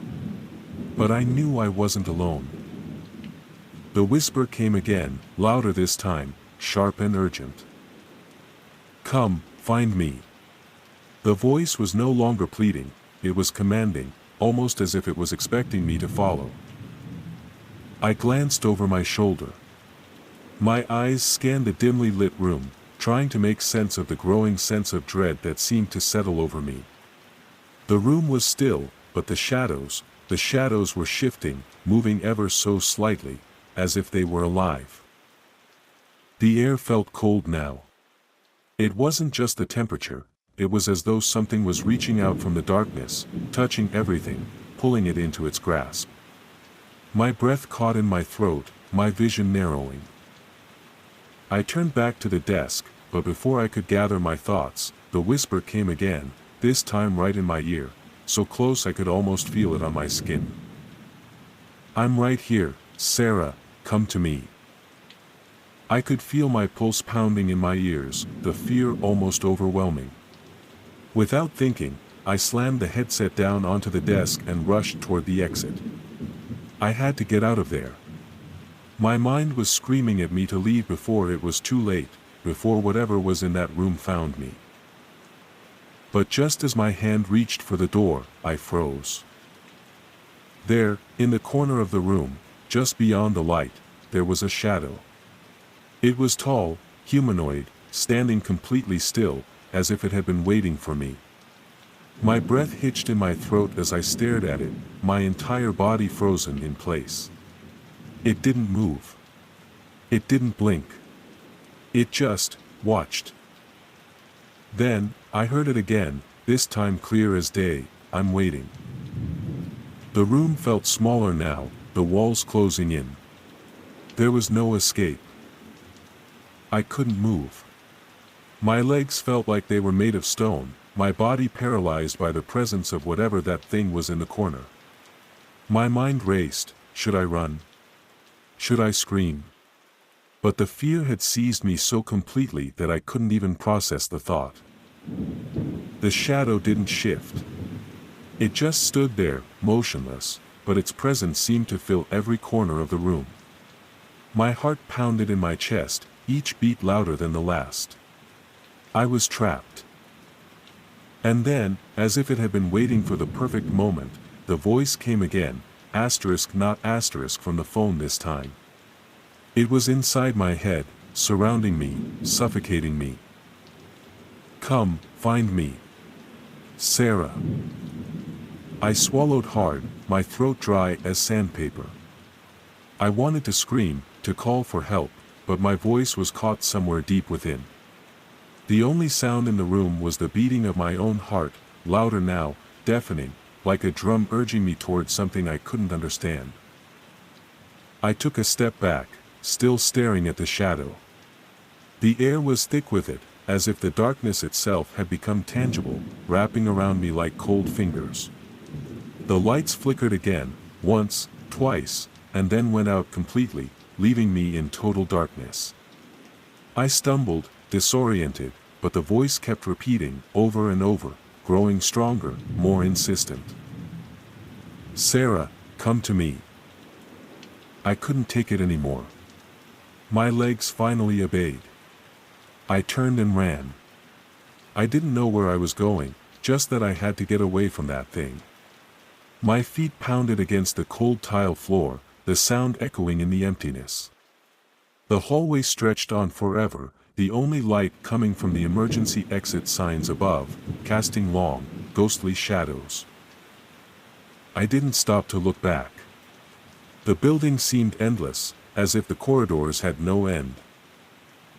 But I knew I wasn't alone. The whisper came again, louder this time, sharp and urgent. "Come, find me." The voice was no longer pleading, it was commanding, almost as if it was expecting me to follow. I glanced over my shoulder. My eyes scanned the dimly lit room, trying to make sense of the growing sense of dread that seemed to settle over me. The room was still, but the shadows were shifting, moving ever so slightly, as if they were alive. The air felt cold now. It wasn't just the temperature, it was as though something was reaching out from the darkness, touching everything, pulling it into its grasp. My breath caught in my throat, my vision narrowing. I turned back to the desk, but before I could gather my thoughts, the whisper came again, this time right in my ear, so close I could almost feel it on my skin. "I'm right here, Sarah, come to me." I could feel my pulse pounding in my ears, the fear almost overwhelming. Without thinking, I slammed the headset down onto the desk and rushed toward the exit. I had to get out of there. My mind was screaming at me to leave before it was too late, before whatever was in that room found me. But just as my hand reached for the door, I froze. There, in the corner of the room, just beyond the light, there was a shadow. It was tall, humanoid, standing completely still, as if it had been waiting for me. My breath hitched in my throat as I stared at it, my entire body frozen in place. It didn't move. It didn't blink. It just watched. Then, I heard it again, this time clear as day, "I'm waiting." The room felt smaller now, the walls closing in. There was no escape. I couldn't move. My legs felt like they were made of stone, my body paralyzed by the presence of whatever that thing was in the corner. My mind raced, should I run? Should I scream? But the fear had seized me so completely that I couldn't even process the thought. The shadow didn't shift. It just stood there, motionless, but its presence seemed to fill every corner of the room. My heart pounded in my chest, each beat louder than the last. I was trapped. And then, as if it had been waiting for the perfect moment, the voice came again, asterisk not asterisk from the phone this time. It was inside my head, surrounding me, suffocating me. Come, find me. Sarah. I swallowed hard, my throat dry as sandpaper. I wanted to scream, to call for help, but my voice was caught somewhere deep within. The only sound in the room was the beating of my own heart, louder now, deafening, like a drum urging me towards something I couldn't understand. I took a step back, still staring at the shadow. The air was thick with it, as if the darkness itself had become tangible, wrapping around me like cold fingers. The lights flickered again, once, twice, and then went out completely, leaving me in total darkness. I stumbled, disoriented, but the voice kept repeating, over and over, growing stronger, more insistent. Sarah, come to me. I couldn't take it anymore. My legs finally obeyed. I turned and ran. I didn't know where I was going, just that I had to get away from that thing. My feet pounded against the cold tile floor, the sound echoing in the emptiness. The hallway stretched on forever, the only light coming from the emergency exit signs above, casting long, ghostly shadows. I didn't stop to look back. The building seemed endless, as if the corridors had no end.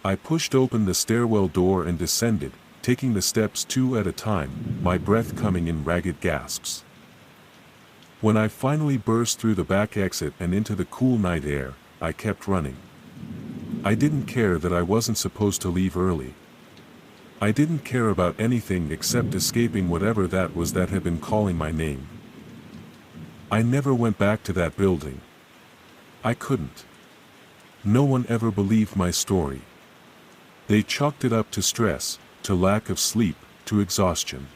I pushed open the stairwell door and descended, taking the steps 2 at a time, my breath coming in ragged gasps. When I finally burst through the back exit and into the cool night air, I kept running. I didn't care that I wasn't supposed to leave early. I didn't care about anything except escaping whatever that was that had been calling my name. I never went back to that building. I couldn't. No one ever believed my story. They chalked it up to stress, to lack of sleep, to exhaustion.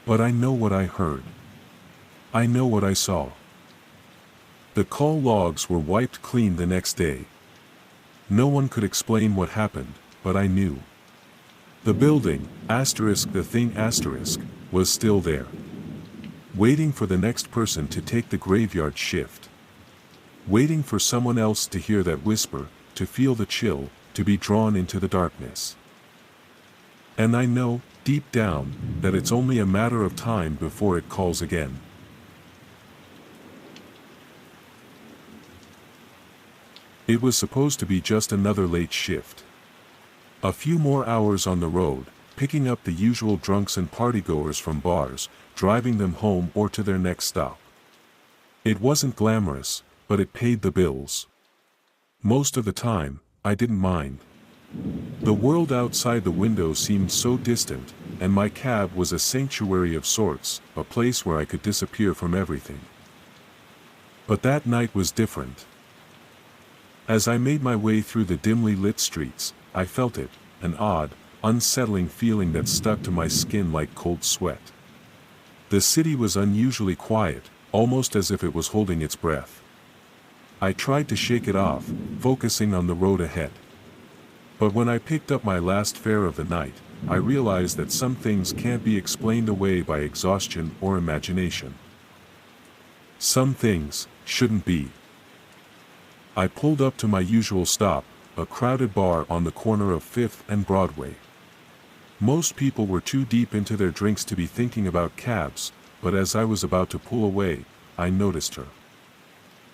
But I know what I heard. I know what I saw. The call logs were wiped clean the next day. No one could explain what happened, but I knew. The building, asterisk the thing asterisk, was still there. Waiting for the next person to take the graveyard shift. Waiting for someone else to hear that whisper, to feel the chill, to be drawn into the darkness. And I know, deep down, that it's only a matter of time before it calls again. It was supposed to be just another late shift. A few more hours on the road, picking up the usual drunks and partygoers from bars, driving them home or to their next stop. It wasn't glamorous, but it paid the bills. Most of the time, I didn't mind. The world outside the window seemed so distant, and my cab was a sanctuary of sorts, a place where I could disappear from everything. But that night was different. As I made my way through the dimly lit streets, I felt it, an odd, unsettling feeling that stuck to my skin like cold sweat. The city was unusually quiet, almost as if it was holding its breath. I tried to shake it off, focusing on the road ahead. But when I picked up my last fare of the night, I realized that some things can't be explained away by exhaustion or imagination. Some things shouldn't be. I pulled up to my usual stop, a crowded bar on the corner of 5th and Broadway. Most people were too deep into their drinks to be thinking about cabs, but as I was about to pull away, I noticed her.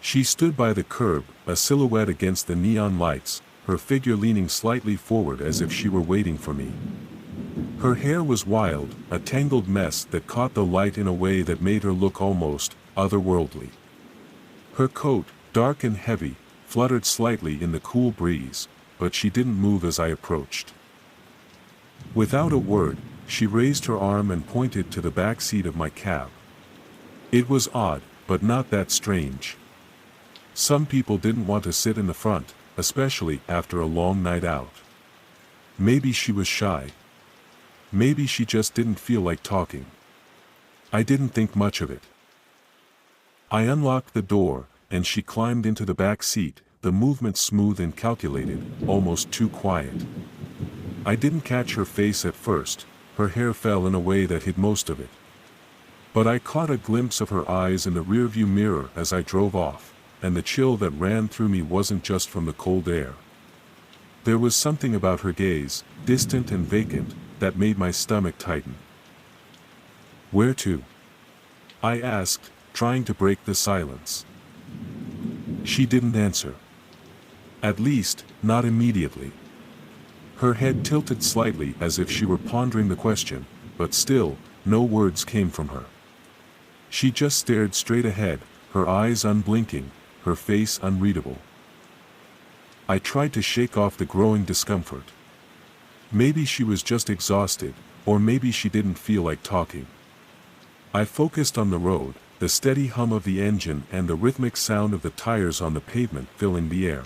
She stood by the curb, a silhouette against the neon lights, her figure leaning slightly forward as if she were waiting for me. Her hair was wild, a tangled mess that caught the light in a way that made her look almost otherworldly. Her coat, dark and heavy, fluttered slightly in the cool breeze, but she didn't move as I approached. Without a word, she raised her arm and pointed to the back seat of my cab. It was odd, but not that strange. Some people didn't want to sit in the front, especially after a long night out. Maybe she was shy. Maybe she just didn't feel like talking. I didn't think much of it. I unlocked the door, and she climbed into the back seat, the movement smooth and calculated, almost too quiet. I didn't catch her face at first, her hair fell in a way that hid most of it. But I caught a glimpse of her eyes in the rearview mirror as I drove off, and the chill that ran through me wasn't just from the cold air. There was something about her gaze, distant and vacant, that made my stomach tighten. "Where to?" I asked, trying to break the silence. She didn't answer. At least, not immediately. Her head tilted slightly as if she were pondering the question, but still, no words came from her. She just stared straight ahead, her eyes unblinking, her face unreadable. I tried to shake off the growing discomfort. Maybe she was just exhausted, or maybe she didn't feel like talking. I focused on the road, the steady hum of the engine and the rhythmic sound of the tires on the pavement filling the air.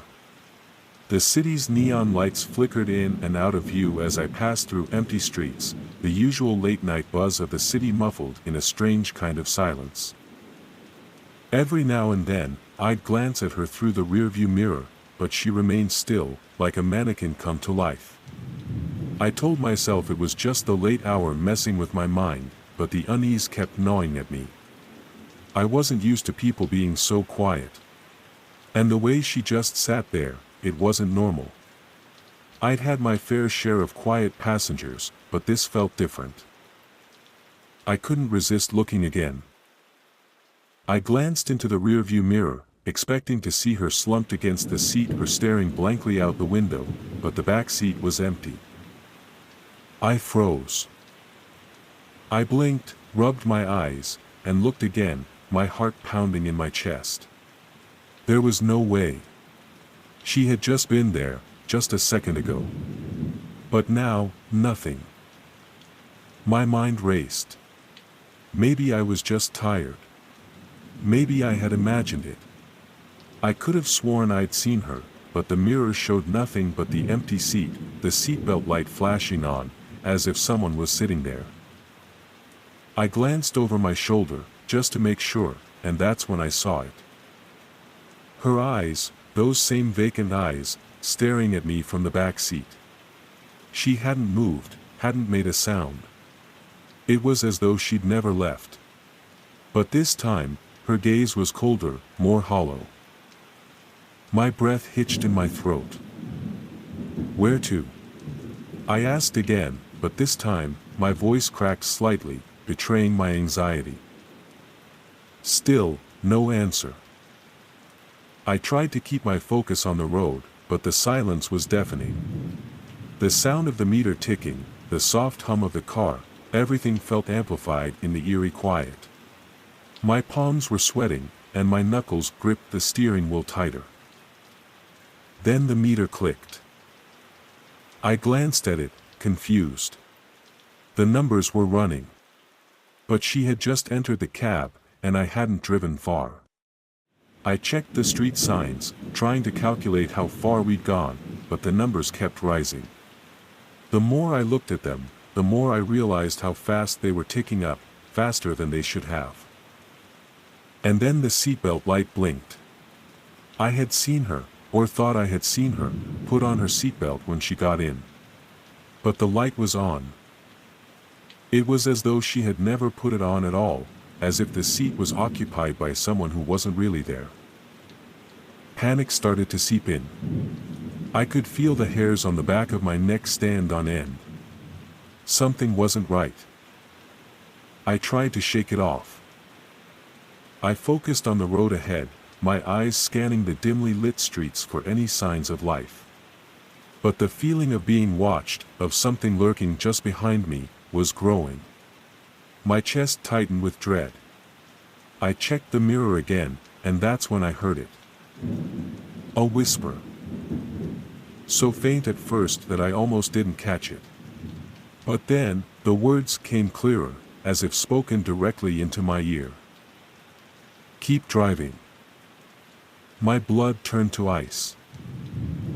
The city's neon lights flickered in and out of view as I passed through empty streets, the usual late-night buzz of the city muffled in a strange kind of silence. Every now and then, I'd glance at her through the rearview mirror, but she remained still, like a mannequin come to life. I told myself it was just the late hour messing with my mind, but the unease kept gnawing at me. I wasn't used to people being so quiet. And the way she just sat there, it wasn't normal. I'd had my fair share of quiet passengers, but this felt different. I couldn't resist looking again. I glanced into the rearview mirror, expecting to see her slumped against the seat or staring blankly out the window, but the back seat was empty. I froze. I blinked, rubbed my eyes, and looked again, my heart pounding in my chest. There was no way. She had just been there, just a second ago. But now, nothing. My mind raced. Maybe I was just tired. Maybe I had imagined it. I could have sworn I'd seen her, but the mirror showed nothing but the empty seat, the seatbelt light flashing on, as if someone was sitting there. I glanced over my shoulder, just to make sure, and that's when I saw it. Her eyes, those same vacant eyes, staring at me from the back seat. She hadn't moved, hadn't made a sound. It was as though she'd never left. But this time, her gaze was colder, more hollow. My breath hitched in my throat. "Where to?" I asked again, but this time, my voice cracked slightly, betraying my anxiety. Still, no answer. I tried to keep my focus on the road, but the silence was deafening. The sound of the meter ticking, the soft hum of the car, everything felt amplified in the eerie quiet. My palms were sweating, and my knuckles gripped the steering wheel tighter. Then the meter clicked. I glanced at it, confused. The numbers were running. But she had just entered the cab, and I hadn't driven far. I checked the street signs, trying to calculate how far we'd gone, but the numbers kept rising. The more I looked at them, the more I realized how fast they were ticking up, faster than they should have. And then the seatbelt light blinked. I had seen her, or thought I had seen her, put on her seatbelt when she got in. But the light was on. It was as though she had never put it on at all, as if the seat was occupied by someone who wasn't really there. Panic started to seep in. I could feel the hairs on the back of my neck stand on end. Something wasn't right. I tried to shake it off. I focused on the road ahead, my eyes scanning the dimly lit streets for any signs of life. But the feeling of being watched, of something lurking just behind me, was growing. My chest tightened with dread. I checked the mirror again, and that's when I heard it. A whisper. So faint at first that I almost didn't catch it. But then, the words came clearer, as if spoken directly into my ear. "Keep driving." My blood turned to ice.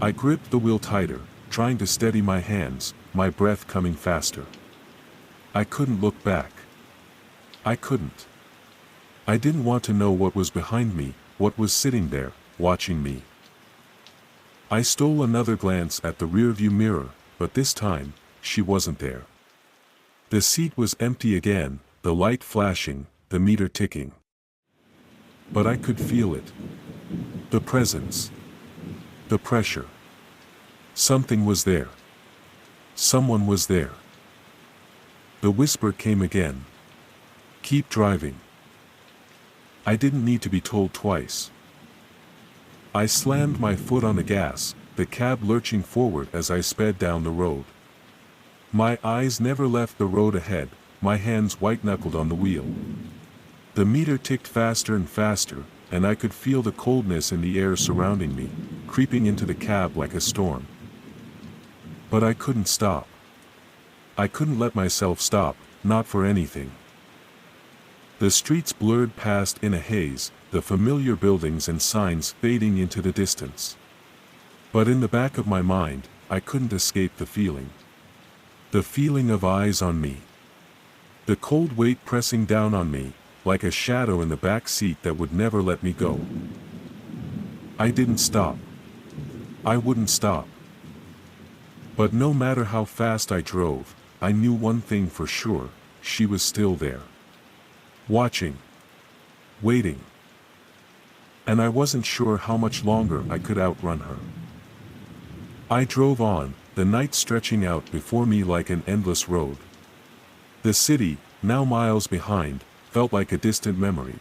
I gripped the wheel tighter, trying to steady my hands, my breath coming faster. I couldn't look back. I couldn't. I didn't want to know what was behind me, what was sitting there, watching me. I stole another glance at the rearview mirror, but this time, she wasn't there. The seat was empty again, the light flashing, the meter ticking. But I could feel it. The presence. The pressure. Something was there. Someone was there. The whisper came again. Keep driving. I didn't need to be told twice. I slammed my foot on the gas, the cab lurching forward as I sped down the road. My eyes never left the road ahead, my hands white-knuckled on the wheel. The meter ticked faster and faster, and I could feel the coldness in the air surrounding me, creeping into the cab like a storm. But I couldn't stop. I couldn't let myself stop, not for anything. The streets blurred past in a haze, the familiar buildings and signs fading into the distance. But in the back of my mind, I couldn't escape the feeling. The feeling of eyes on me. The cold weight pressing down on me, like a shadow in the back seat that would never let me go. I didn't stop. I wouldn't stop. But no matter how fast I drove, I knew one thing for sure, she was still there. Watching. Waiting. And I wasn't sure how much longer I could outrun her. I drove on, the night stretching out before me like an endless road. The city, now miles behind, felt like a distant memory.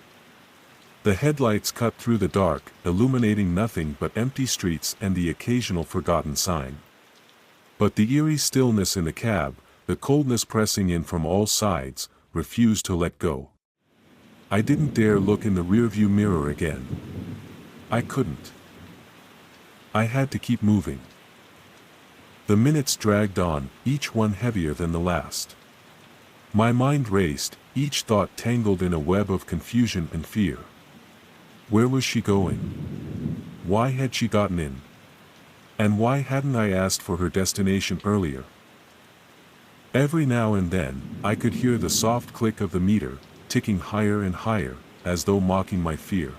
The headlights cut through the dark, illuminating nothing but empty streets and the occasional forgotten sign. But the eerie stillness in the cab, the coldness pressing in from all sides, refused to let go. I didn't dare look in the rearview mirror again. I couldn't. I had to keep moving. The minutes dragged on, each one heavier than the last. My mind raced, each thought tangled in a web of confusion and fear. Where was she going? Why had she gotten in? And why hadn't I asked for her destination earlier? Every now and then, I could hear the soft click of the meter, ticking higher and higher, as though mocking my fear.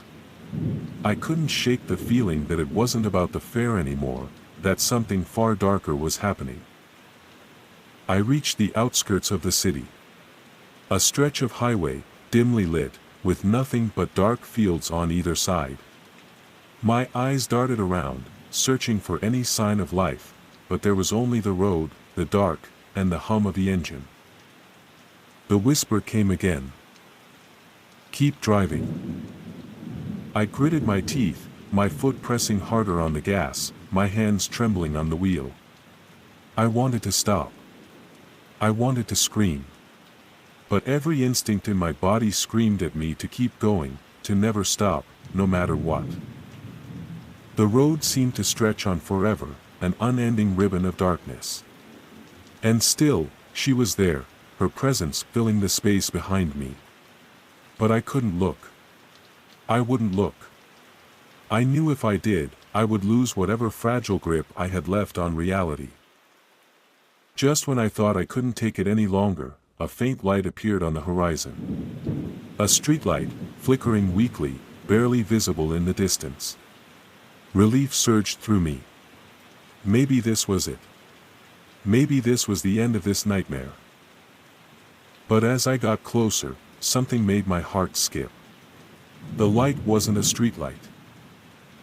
I couldn't shake the feeling that it wasn't about the fare anymore, that something far darker was happening. I reached the outskirts of the city. A stretch of highway, dimly lit, with nothing but dark fields on either side. My eyes darted around, searching for any sign of life, but there was only the road, the dark, and the hum of the engine. The whisper came again. Keep driving. I gritted my teeth, my foot pressing harder on the gas, my hands trembling on the wheel. I wanted to stop. I wanted to scream. But every instinct in my body screamed at me to keep going, to never stop, no matter what. The road seemed to stretch on forever, an unending ribbon of darkness. And still, she was there, her presence filling the space behind me. But I couldn't look. I wouldn't look. I knew if I did, I would lose whatever fragile grip I had left on reality. Just when I thought I couldn't take it any longer, a faint light appeared on the horizon. A streetlight, flickering weakly, barely visible in the distance. Relief surged through me. Maybe this was it. Maybe this was the end of this nightmare. But as I got closer, something made my heart skip. The light wasn't a streetlight.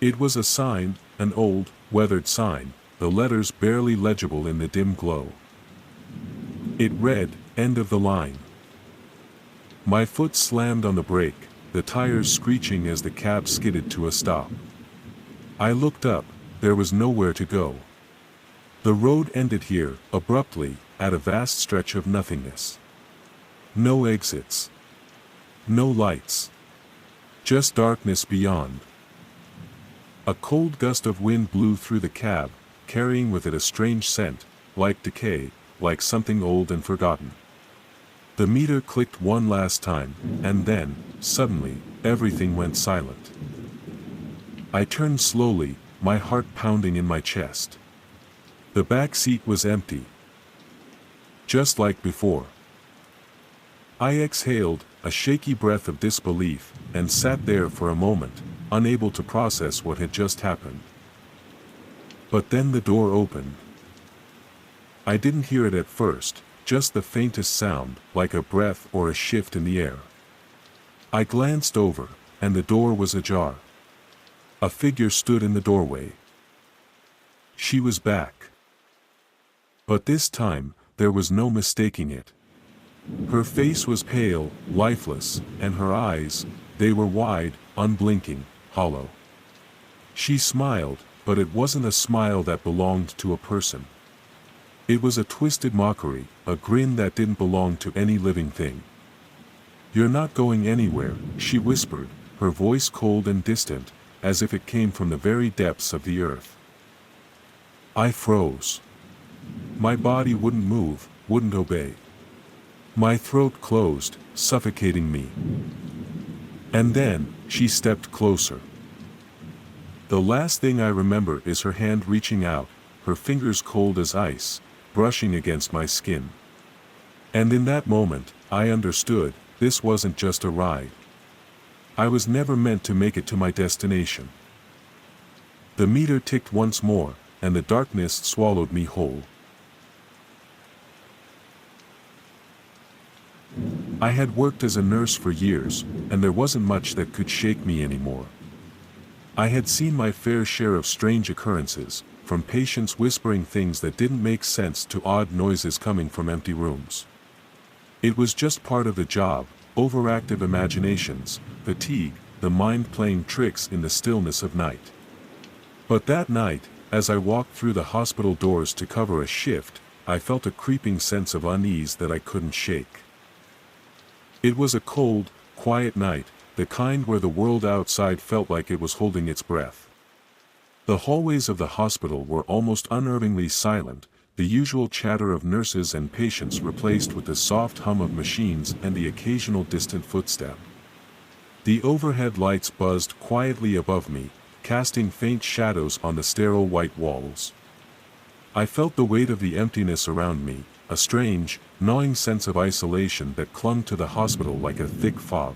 It was a sign, an old, weathered sign, the letters barely legible in the dim glow. It read, "End of the line." My foot slammed on the brake, the tires screeching as the cab skidded to a stop. I looked up, there was nowhere to go. The road ended here, abruptly, at a vast stretch of nothingness. No exits. No lights. Just darkness beyond. A cold gust of wind blew through the cab, carrying with it a strange scent, like decay, like something old and forgotten. The meter clicked one last time, and then, suddenly, everything went silent. I turned slowly, my heart pounding in my chest. The back seat was empty. Just like before. I exhaled, a shaky breath of disbelief, and sat there for a moment, unable to process what had just happened. But then the door opened. I didn't hear it at first, just the faintest sound, like a breath or a shift in the air. I glanced over, and the door was ajar. A figure stood in the doorway. She was back. But this time, there was no mistaking it. Her face was pale, lifeless, and her eyes, they were wide, unblinking, hollow. She smiled, but it wasn't a smile that belonged to a person. It was a twisted mockery, a grin that didn't belong to any living thing. "You're not going anywhere," she whispered, her voice cold and distant, as if it came from the very depths of the earth. I froze. My body wouldn't move, wouldn't obey. My throat closed, suffocating me. And then, she stepped closer. The last thing I remember is her hand reaching out, her fingers cold as ice, brushing against my skin. And in that moment, I understood, this wasn't just a ride. I was never meant to make it to my destination. The meter ticked once more, and the darkness swallowed me whole. I had worked as a nurse for years, and there wasn't much that could shake me anymore. I had seen my fair share of strange occurrences, from patients whispering things that didn't make sense to odd noises coming from empty rooms. It was just part of the job, overactive imaginations, fatigue, the mind playing tricks in the stillness of night. But that night, as I walked through the hospital doors to cover a shift, I felt a creeping sense of unease that I couldn't shake. It was a cold, quiet night, the kind where the world outside felt like it was holding its breath. The hallways of the hospital were almost unnervingly silent, the usual chatter of nurses and patients replaced with the soft hum of machines and the occasional distant footstep. The overhead lights buzzed quietly above me, casting faint shadows on the sterile white walls. I felt the weight of the emptiness around me, a strange, gnawing sense of isolation that clung to the hospital like a thick fog.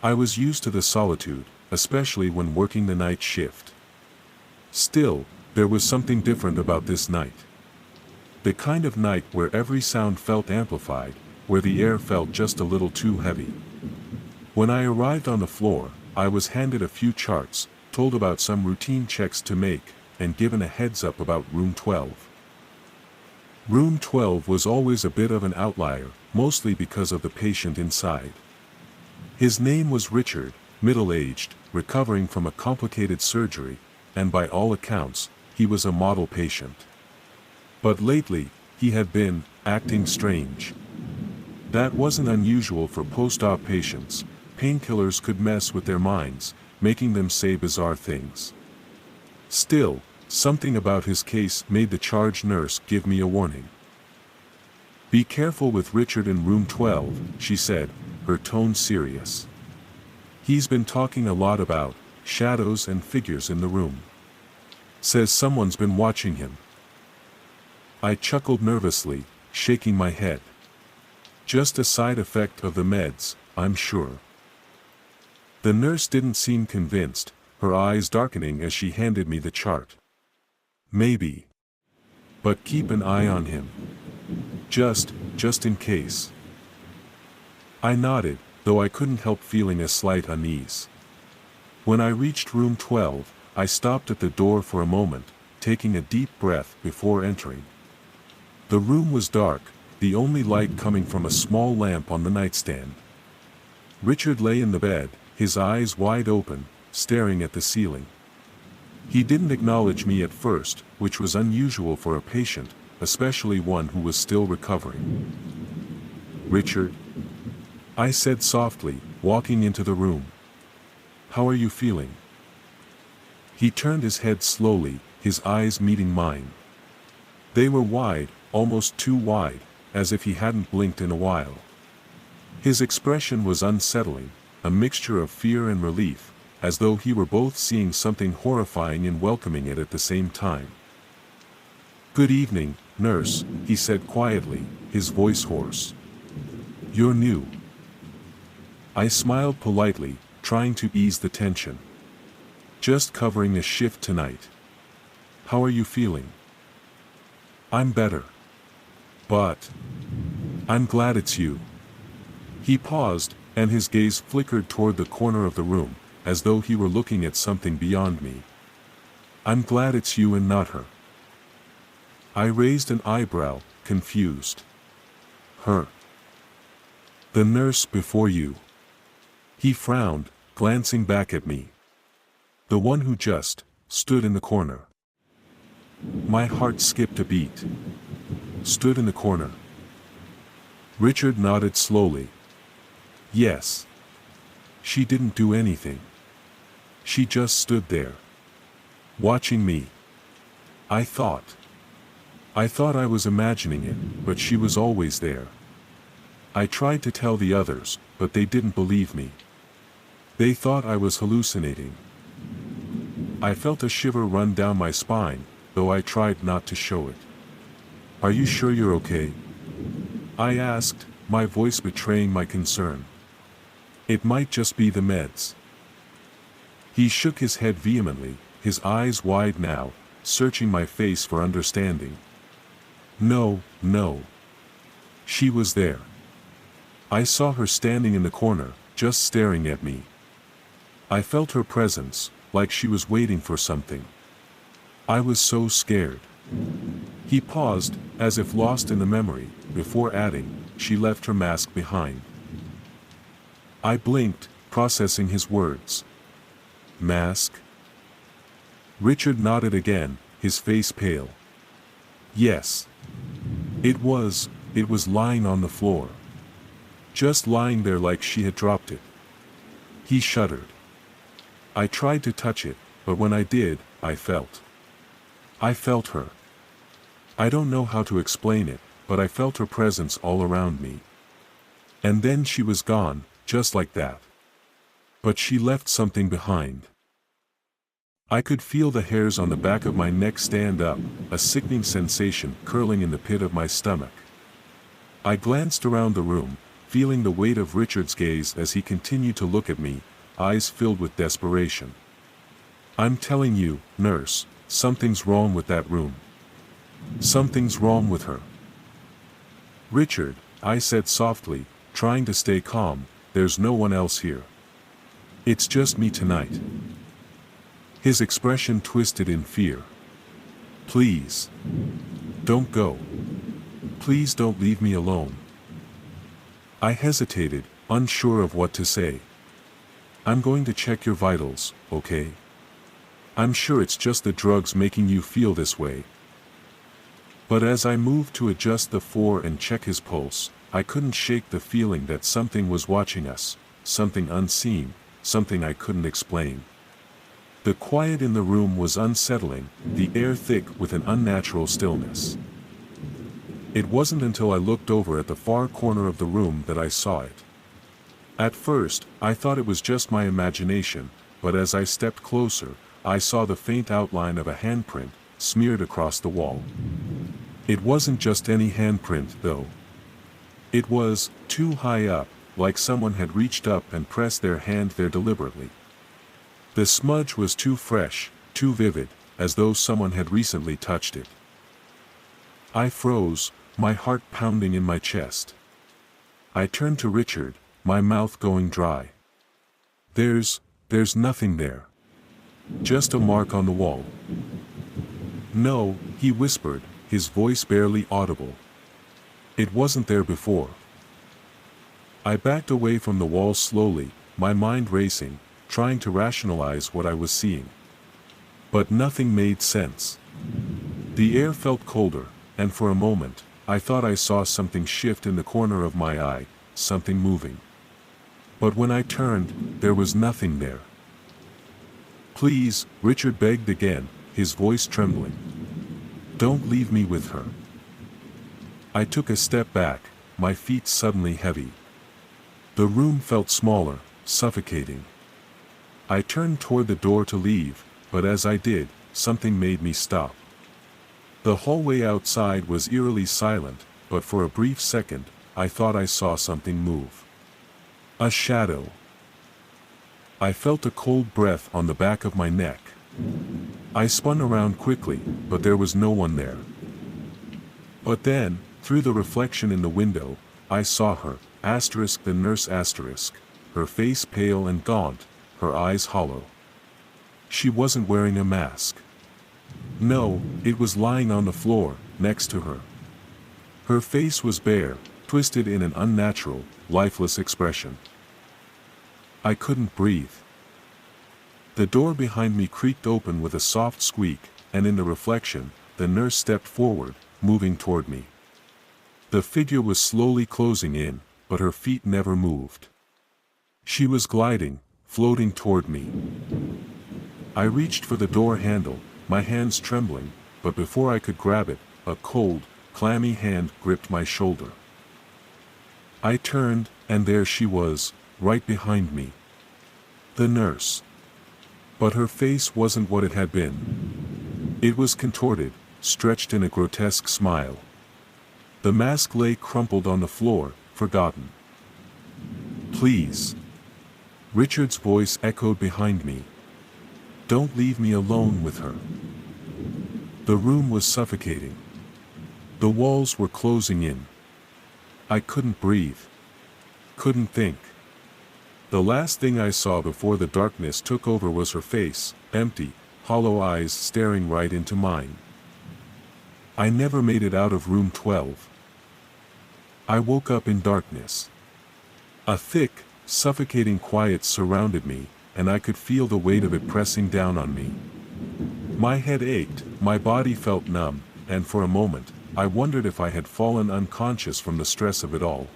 I was used to the solitude, especially when working the night shift. Still, there was something different about this night. The kind of night where every sound felt amplified, where the air felt just a little too heavy. When I arrived on the floor, I was handed a few charts, told about some routine checks to make, and given a heads up about room 12. Room 12 was always a bit of an outlier, mostly because of the patient inside. His name was Richard, middle-aged, recovering from a complicated surgery, and by all accounts, he was a model patient. But lately, he had been acting strange. That wasn't unusual for post-op patients. Painkillers could mess with their minds, making them say bizarre things. Still, something about his case made the charge nurse give me a warning. "Be careful with Richard in room 12, she said, her tone serious. "He's been talking a lot about shadows and figures in the room. Says someone's been watching him." I chuckled nervously, shaking my head. "Just a side effect of the meds, I'm sure." The nurse didn't seem convinced, her eyes darkening as she handed me the chart. "Maybe. But keep an eye on him. Just in case." I nodded, though I couldn't help feeling a slight unease. When I reached room 12, I stopped at the door for a moment, taking a deep breath before entering. The room was dark, the only light coming from a small lamp on the nightstand. Richard lay in the bed, his eyes wide open, staring at the ceiling. He didn't acknowledge me at first, which was unusual for a patient, especially one who was still recovering. "Richard?" I said softly, walking into the room. "How are you feeling?" He turned his head slowly, his eyes meeting mine. They were wide, almost too wide, as if he hadn't blinked in a while. His expression was unsettling, a mixture of fear and relief, as though he were both seeing something horrifying and welcoming it at the same time. "Good evening, nurse," he said quietly, his voice hoarse. You're new. I smiled politely, trying to ease the tension. Just covering a shift tonight. How are you feeling? I'm better. But I'm glad it's you. He paused, and his gaze flickered toward the corner of the room, as though he were looking at something beyond me. I'm glad it's you and not her. I raised an eyebrow, confused. Her. The nurse before you. He frowned, glancing back at me. The one who just stood in the corner. My heart skipped a beat. Stood in the corner. Richard nodded slowly. Yes. She didn't do anything. She just stood there. Watching me. I thought I was imagining it, but she was always there. I tried to tell the others, but they didn't believe me. They thought I was hallucinating. I felt a shiver run down my spine, though I tried not to show it. Are you sure you're okay? I asked, my voice betraying my concern. It might just be the meds. He shook his head vehemently, his eyes wide now, searching my face for understanding. No, no. She was there. I saw her standing in the corner, just staring at me. I felt her presence, like she was waiting for something. I was so scared. He paused, as if lost in the memory, before adding, she left her mask behind. I blinked, processing his words. Mask? Richard nodded again, his face pale. Yes. It was lying on the floor. Just lying there like she had dropped it. He shuddered. I tried to touch it, but when I did, I felt her. I don't know how to explain it, but I felt her presence all around me. And then she was gone, just like that. But she left something behind. I could feel the hairs on the back of my neck stand up, a sickening sensation curling in the pit of my stomach. I glanced around the room, feeling the weight of Richard's gaze as he continued to look at me, eyes filled with desperation. I'm telling you, nurse, something's wrong with that room. Something's wrong with her. Richard, I said softly, trying to stay calm, there's no one else here. It's just me tonight. His expression twisted in fear. Please. Don't go. Please don't leave me alone. I hesitated, unsure of what to say. I'm going to check your vitals, okay? I'm sure it's just the drugs making you feel this way. But as I moved to adjust the four and check his pulse, I couldn't shake the feeling that something was watching us, something unseen, something I couldn't explain. The quiet in the room was unsettling, the air thick with an unnatural stillness. It wasn't until I looked over at the far corner of the room that I saw it. At first, I thought it was just my imagination, but as I stepped closer, I saw the faint outline of a handprint, smeared across the wall. It wasn't just any handprint, though. It was, too high up, like someone had reached up and pressed their hand there deliberately. The smudge was too fresh, too vivid, as though someone had recently touched it. I froze, my heart pounding in my chest. I turned to Richard, my mouth going dry. There's nothing there. Just a mark on the wall. No, he whispered, his voice barely audible. It wasn't there before. I backed away from the wall slowly, my mind racing, trying to rationalize what I was seeing. But nothing made sense. The air felt colder, and for a moment, I thought I saw something shift in the corner of my eye, something moving. But when I turned, there was nothing there. Please, Richard begged again, his voice trembling. Don't leave me with her. I took a step back, my feet suddenly heavy. The room felt smaller, suffocating. I turned toward the door to leave, but as I did, something made me stop. The hallway outside was eerily silent, but for a brief second, I thought I saw something move. A shadow. I felt a cold breath on the back of my neck. I spun around quickly, but there was no one there. But then, through the reflection in the window, I saw her, the nurse, her face pale and gaunt, her eyes hollow. She wasn't wearing a mask. No, it was lying on the floor, next to her. Her face was bare, twisted in an unnatural, lifeless expression. I couldn't breathe. The door behind me creaked open with a soft squeak, and in the reflection, the nurse stepped forward, moving toward me. The figure was slowly closing in, but her feet never moved. She was gliding, floating toward me. I reached for the door handle, my hands trembling, but before I could grab it, a cold, clammy hand gripped my shoulder. I turned, and there she was, right behind me. The nurse. But her face wasn't what it had been. It was contorted, stretched in a grotesque smile. The mask lay crumpled on the floor, forgotten. "Please." Richard's voice echoed behind me. "Don't leave me alone with her." The room was suffocating. The walls were closing in. I couldn't breathe. Couldn't think. The last thing I saw before the darkness took over was her face, empty, hollow eyes staring right into mine. I never made it out of room 12. I woke up in darkness. A thick, suffocating quiet surrounded me, and I could feel the weight of it pressing down on me. My head ached, my body felt numb, and for a moment, I wondered if I had fallen unconscious from the stress of it all.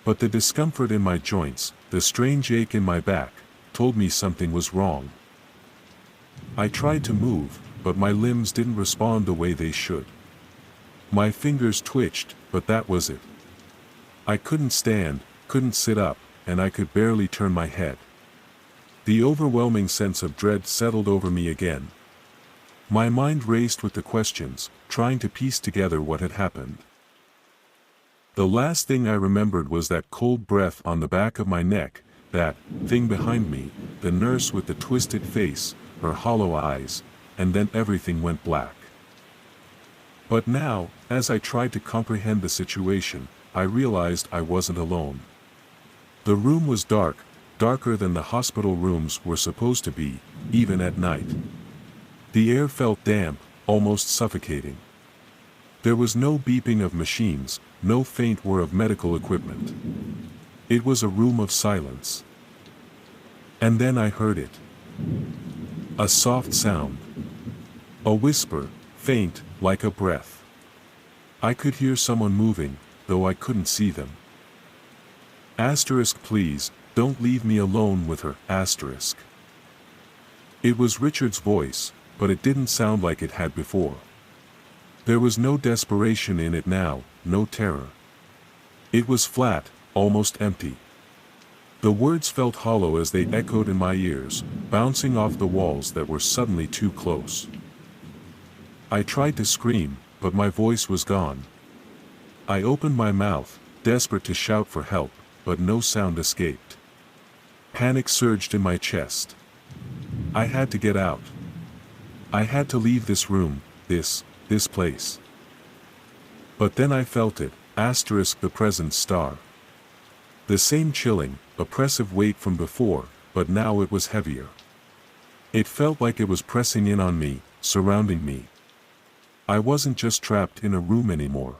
But the discomfort in my joints, the strange ache in my back, told me something was wrong. I tried to move, but my limbs didn't respond the way they should. My fingers twitched, but that was it. I couldn't stand, couldn't sit up, and I could barely turn my head. The overwhelming sense of dread settled over me again. My mind raced with the questions, trying to piece together what had happened. The last thing I remembered was that cold breath on the back of my neck, that thing behind me, the nurse with the twisted face, her hollow eyes, and then everything went black. But now, as I tried to comprehend the situation, I realized I wasn't alone. The room was dark, darker than the hospital rooms were supposed to be, even at night. The air felt damp, almost suffocating. There was no beeping of machines, no faint whir of medical equipment. It was a room of silence. And then I heard it. A soft sound. A whisper, faint, like a breath. I could hear someone moving, though I couldn't see them. "Please, don't leave me alone with her, **. It was Richard's voice, but it didn't sound like it had before. There was no desperation in it now, no terror. It was flat, almost empty. The words felt hollow as they echoed in my ears, bouncing off the walls that were suddenly too close. I tried to scream, but my voice was gone. I opened my mouth, desperate to shout for help, but no sound escaped. Panic surged in my chest. I had to get out. I had to leave this room, this place. But then I felt it, the present star. The same chilling, oppressive weight from before, but now it was heavier. It felt like it was pressing in on me, surrounding me. I wasn't just trapped in a room anymore.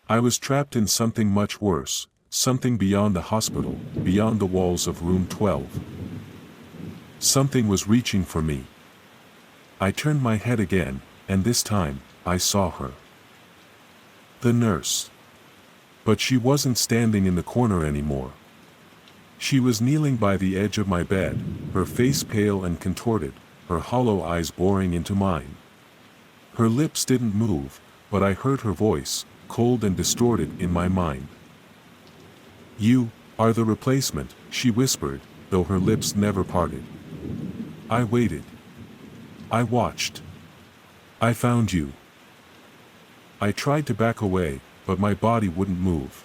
I was trapped in something much worse, something beyond the hospital, beyond the walls of room 12. Something was reaching for me. I turned my head again, and this time, I saw her. The nurse. But she wasn't standing in the corner anymore. She was kneeling by the edge of my bed, her face pale and contorted, her hollow eyes boring into mine. Her lips didn't move, but I heard her voice, cold and distorted in my mind. "You are the replacement," she whispered, though her lips never parted. I waited. I watched. I found you. I tried to back away, but my body wouldn't move.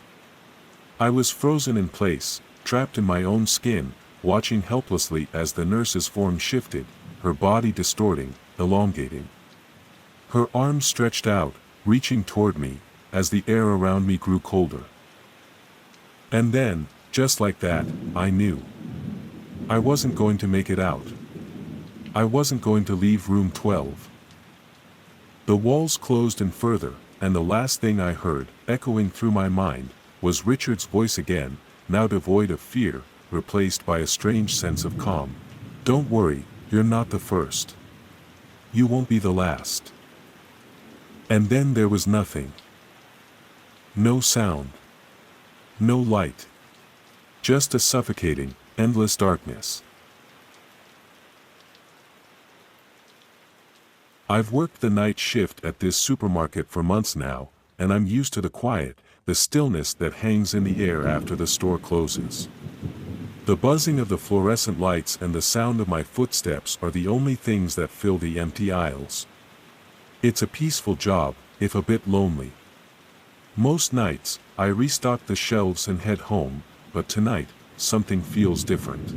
I was frozen in place, trapped in my own skin, watching helplessly as the nurse's form shifted, her body distorting, elongating. Her arms stretched out, reaching toward me, as the air around me grew colder. And then, just like that, I knew. I wasn't going to make it out. I wasn't going to leave room 12. The walls closed in further, and the last thing I heard, echoing through my mind, was Richard's voice again, now devoid of fear, replaced by a strange sense of calm. Don't worry, you're not the first. You won't be the last. And then there was nothing. No sound. No light. Just a suffocating, endless darkness. I've worked the night shift at this supermarket for months now, and I'm used to the quiet, the stillness that hangs in the air after the store closes. The buzzing of the fluorescent lights and the sound of my footsteps are the only things that fill the empty aisles. It's a peaceful job, if a bit lonely. Most nights, I restock the shelves and head home, but tonight, something feels different.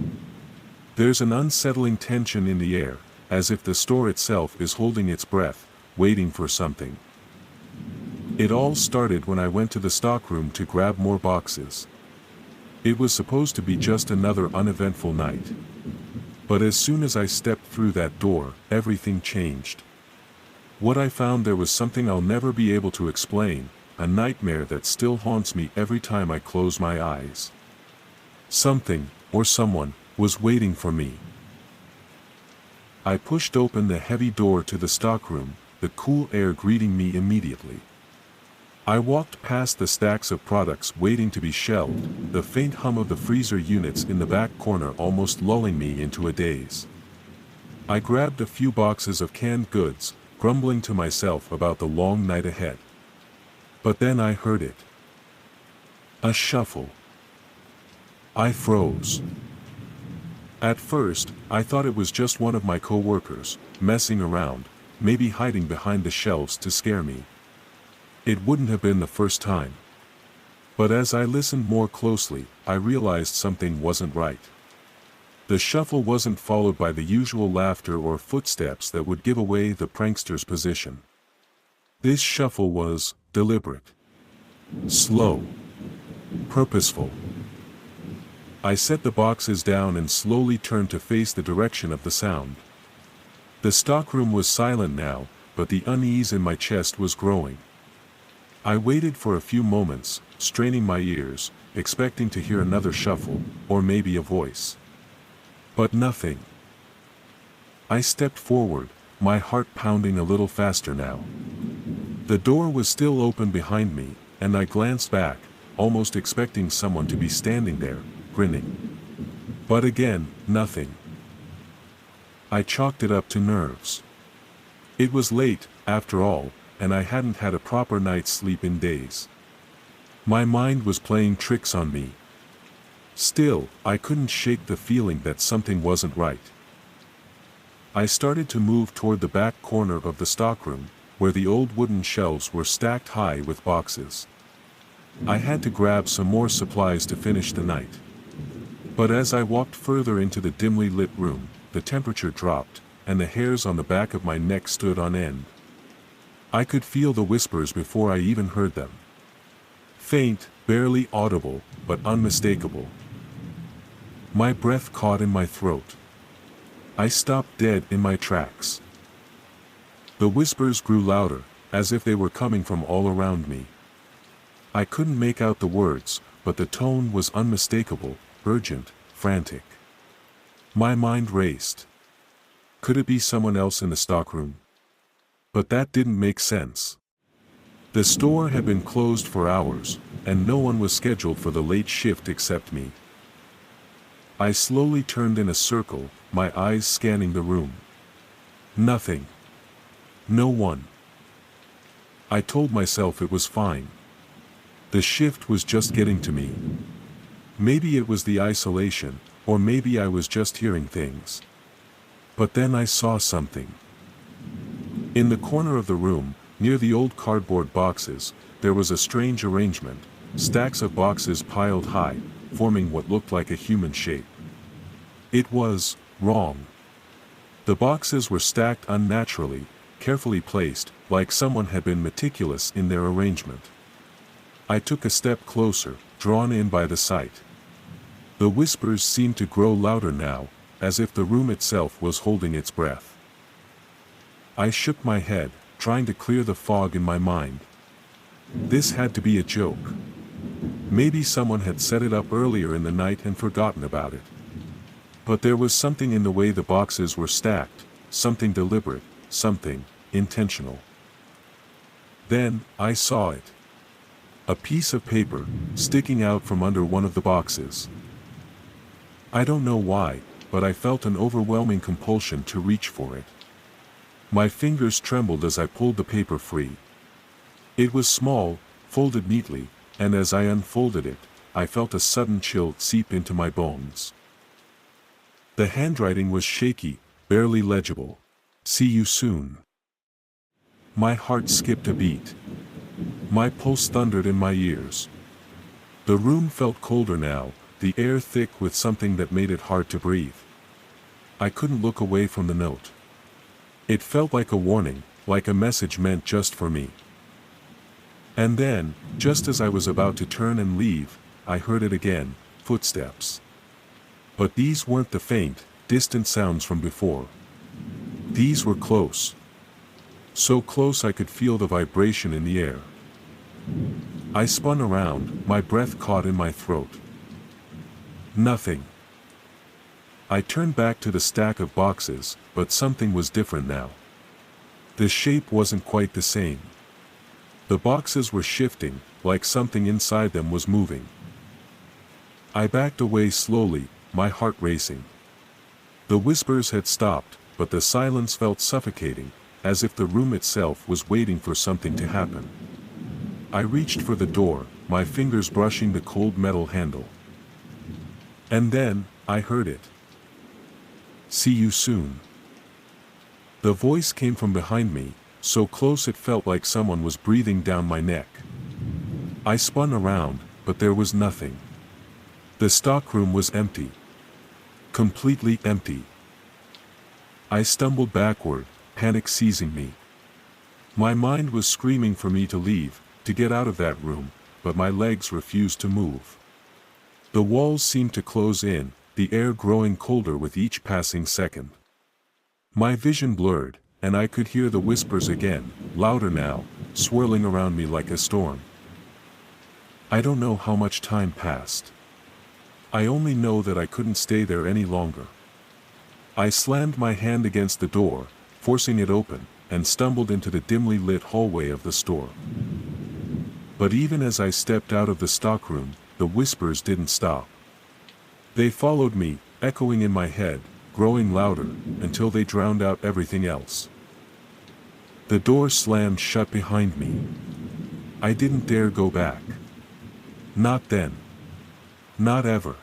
There's an unsettling tension in the air, as if the store itself is holding its breath, waiting for something. It all started when I went to the stockroom to grab more boxes. It was supposed to be just another uneventful night. But as soon as I stepped through that door, everything changed. What I found there was something I'll never be able to explain, a nightmare that still haunts me every time I close my eyes. Something, or someone, was waiting for me. I pushed open the heavy door to the stockroom, the cool air greeting me immediately. I walked past the stacks of products waiting to be shelved, the faint hum of the freezer units in the back corner almost lulling me into a daze. I grabbed a few boxes of canned goods, grumbling to myself about the long night ahead. But then I heard it. A shuffle. I froze. At first, I thought it was just one of my co-workers, messing around, maybe hiding behind the shelves to scare me. It wouldn't have been the first time. But as I listened more closely, I realized something wasn't right. The shuffle wasn't followed by the usual laughter or footsteps that would give away the prankster's position. This shuffle was deliberate, slow, purposeful. I set the boxes down and slowly turned to face the direction of the sound. The stockroom was silent now, but the unease in my chest was growing. I waited for a few moments, straining my ears, expecting to hear another shuffle, or maybe a voice. But nothing. I stepped forward, my heart pounding a little faster now. The door was still open behind me, and I glanced back, almost expecting someone to be standing there, grinning. But again, nothing. I chalked it up to nerves. It was late, after all, and I hadn't had a proper night's sleep in days. My mind was playing tricks on me. Still, I couldn't shake the feeling that something wasn't right. I started to move toward the back corner of the stockroom, where the old wooden shelves were stacked high with boxes. I had to grab some more supplies to finish the night. But as I walked further into the dimly lit room, the temperature dropped, and the hairs on the back of my neck stood on end. I could feel the whispers before I even heard them. Faint, barely audible, but unmistakable. My breath caught in my throat. I stopped dead in my tracks. The whispers grew louder, as if they were coming from all around me. I couldn't make out the words, but the tone was unmistakable, urgent, frantic. My mind raced. Could it be someone else in the stockroom? But that didn't make sense. The store had been closed for hours, and no one was scheduled for the late shift except me. I slowly turned in a circle, my eyes scanning the room. Nothing. No one. I told myself it was fine. The shift was just getting to me. Maybe it was the isolation, or maybe I was just hearing things. But then I saw something. In the corner of the room, near the old cardboard boxes, there was a strange arrangement, stacks of boxes piled high, forming what looked like a human shape. It was wrong. The boxes were stacked unnaturally, carefully placed, like someone had been meticulous in their arrangement. I took a step closer, drawn in by the sight. The whispers seemed to grow louder now, as if the room itself was holding its breath. I shook my head, trying to clear the fog in my mind. This had to be a joke. Maybe someone had set it up earlier in the night and forgotten about it. But there was something in the way the boxes were stacked, something deliberate, something intentional. Then, I saw it. A piece of paper, sticking out from under one of the boxes. I don't know why, but I felt an overwhelming compulsion to reach for it. My fingers trembled as I pulled the paper free. It was small, folded neatly, and as I unfolded it, I felt a sudden chill seep into my bones. The handwriting was shaky, barely legible. "See you soon." My heart skipped a beat. My pulse thundered in my ears. The room felt colder now, the air thick with something that made it hard to breathe. I couldn't look away from the note. It felt like a warning, like a message meant just for me. And then, just as I was about to turn and leave, I heard it again, footsteps. But these weren't the faint, distant sounds from before. These were close. So close I could feel the vibration in the air. I spun around, my breath caught in my throat. Nothing. I turned back to the stack of boxes, but something was different now. The shape wasn't quite the same. The boxes were shifting, like something inside them was moving. I backed away slowly, my heart racing. The whispers had stopped, but the silence felt suffocating, as if the room itself was waiting for something to happen. I reached for the door, my fingers brushing the cold metal handle. And then, I heard it. "See you soon." The voice came from behind me, so close it felt like someone was breathing down my neck. I spun around, but there was nothing. The stockroom was empty. Completely empty. I stumbled backward, panic seizing me. My mind was screaming for me to leave, to get out of that room, but my legs refused to move. The walls seemed to close in, the air growing colder with each passing second. My vision blurred, and I could hear the whispers again, louder now, swirling around me like a storm. I don't know how much time passed. I only know that I couldn't stay there any longer. I slammed my hand against the door, forcing it open, and stumbled into the dimly lit hallway of the store. But even as I stepped out of the stockroom, the whispers didn't stop. They followed me, echoing in my head, growing louder, until they drowned out everything else. The door slammed shut behind me. I didn't dare go back. Not then. Not ever.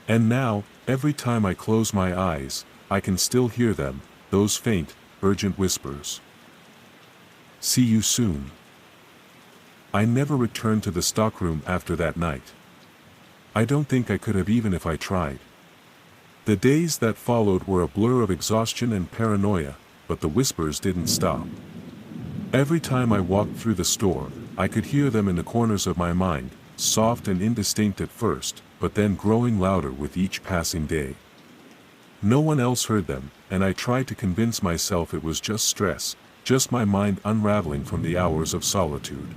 And now, every time I close my eyes, I can still hear them, those faint, urgent whispers. "See you soon." I never returned to the stockroom after that night. I don't think I could have even if I tried. The days that followed were a blur of exhaustion and paranoia, but the whispers didn't stop. Every time I walked through the store, I could hear them in the corners of my mind, soft and indistinct at first, but then growing louder with each passing day. No one else heard them, and I tried to convince myself it was just stress, just my mind unraveling from the hours of solitude.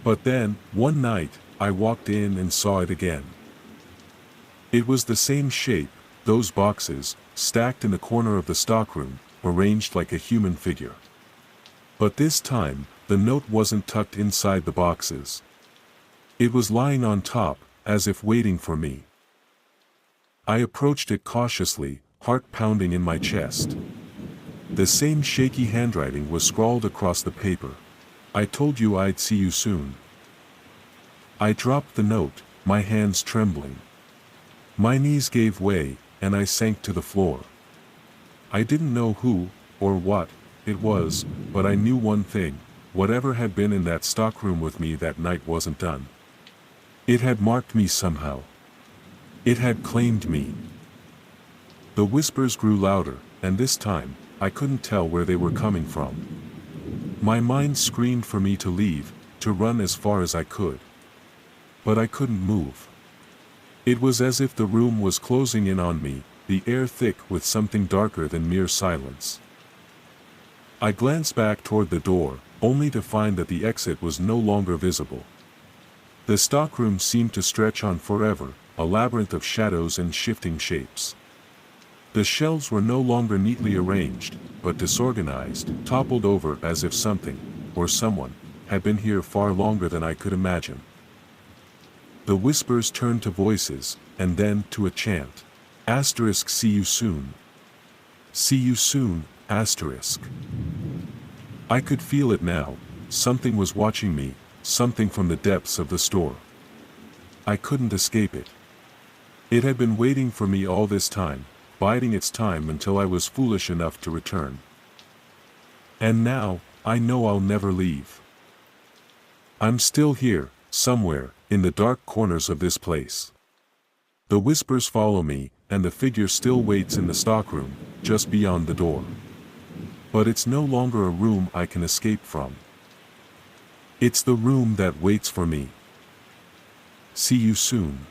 But then, one night, I walked in and saw it again. It was the same shape, those boxes, stacked in the corner of the stockroom, arranged like a human figure. But this time, the note wasn't tucked inside the boxes. It was lying on top, as if waiting for me. I approached it cautiously, heart pounding in my chest. The same shaky handwriting was scrawled across the paper. "I told you I'd see you soon." I dropped the note, my hands trembling. My knees gave way, and I sank to the floor. I didn't know who, or what, it was, but I knew one thing, whatever had been in that stockroom with me that night wasn't done. It had marked me somehow. It had claimed me. The whispers grew louder, and this time, I couldn't tell where they were coming from. My mind screamed for me to leave, to run as far as I could. But I couldn't move. It was as if the room was closing in on me, the air thick with something darker than mere silence. I glanced back toward the door, only to find that the exit was no longer visible. The stockroom seemed to stretch on forever, a labyrinth of shadows and shifting shapes. The shelves were no longer neatly arranged, but disorganized, toppled over as if something, or someone, had been here far longer than I could imagine. The whispers turned to voices, and then to a chant. Asterisk, see you soon. See you soon, asterisk. I could feel it now, something was watching me, something from the depths of the store. I couldn't escape it. It had been waiting for me all this time, biding its time until I was foolish enough to return. And now, I know I'll never leave. I'm still here, somewhere, in the dark corners of this place. The whispers follow me, and the figure still waits in the stockroom, just beyond the door. But it's no longer a room I can escape from. It's the room that waits for me. See you soon.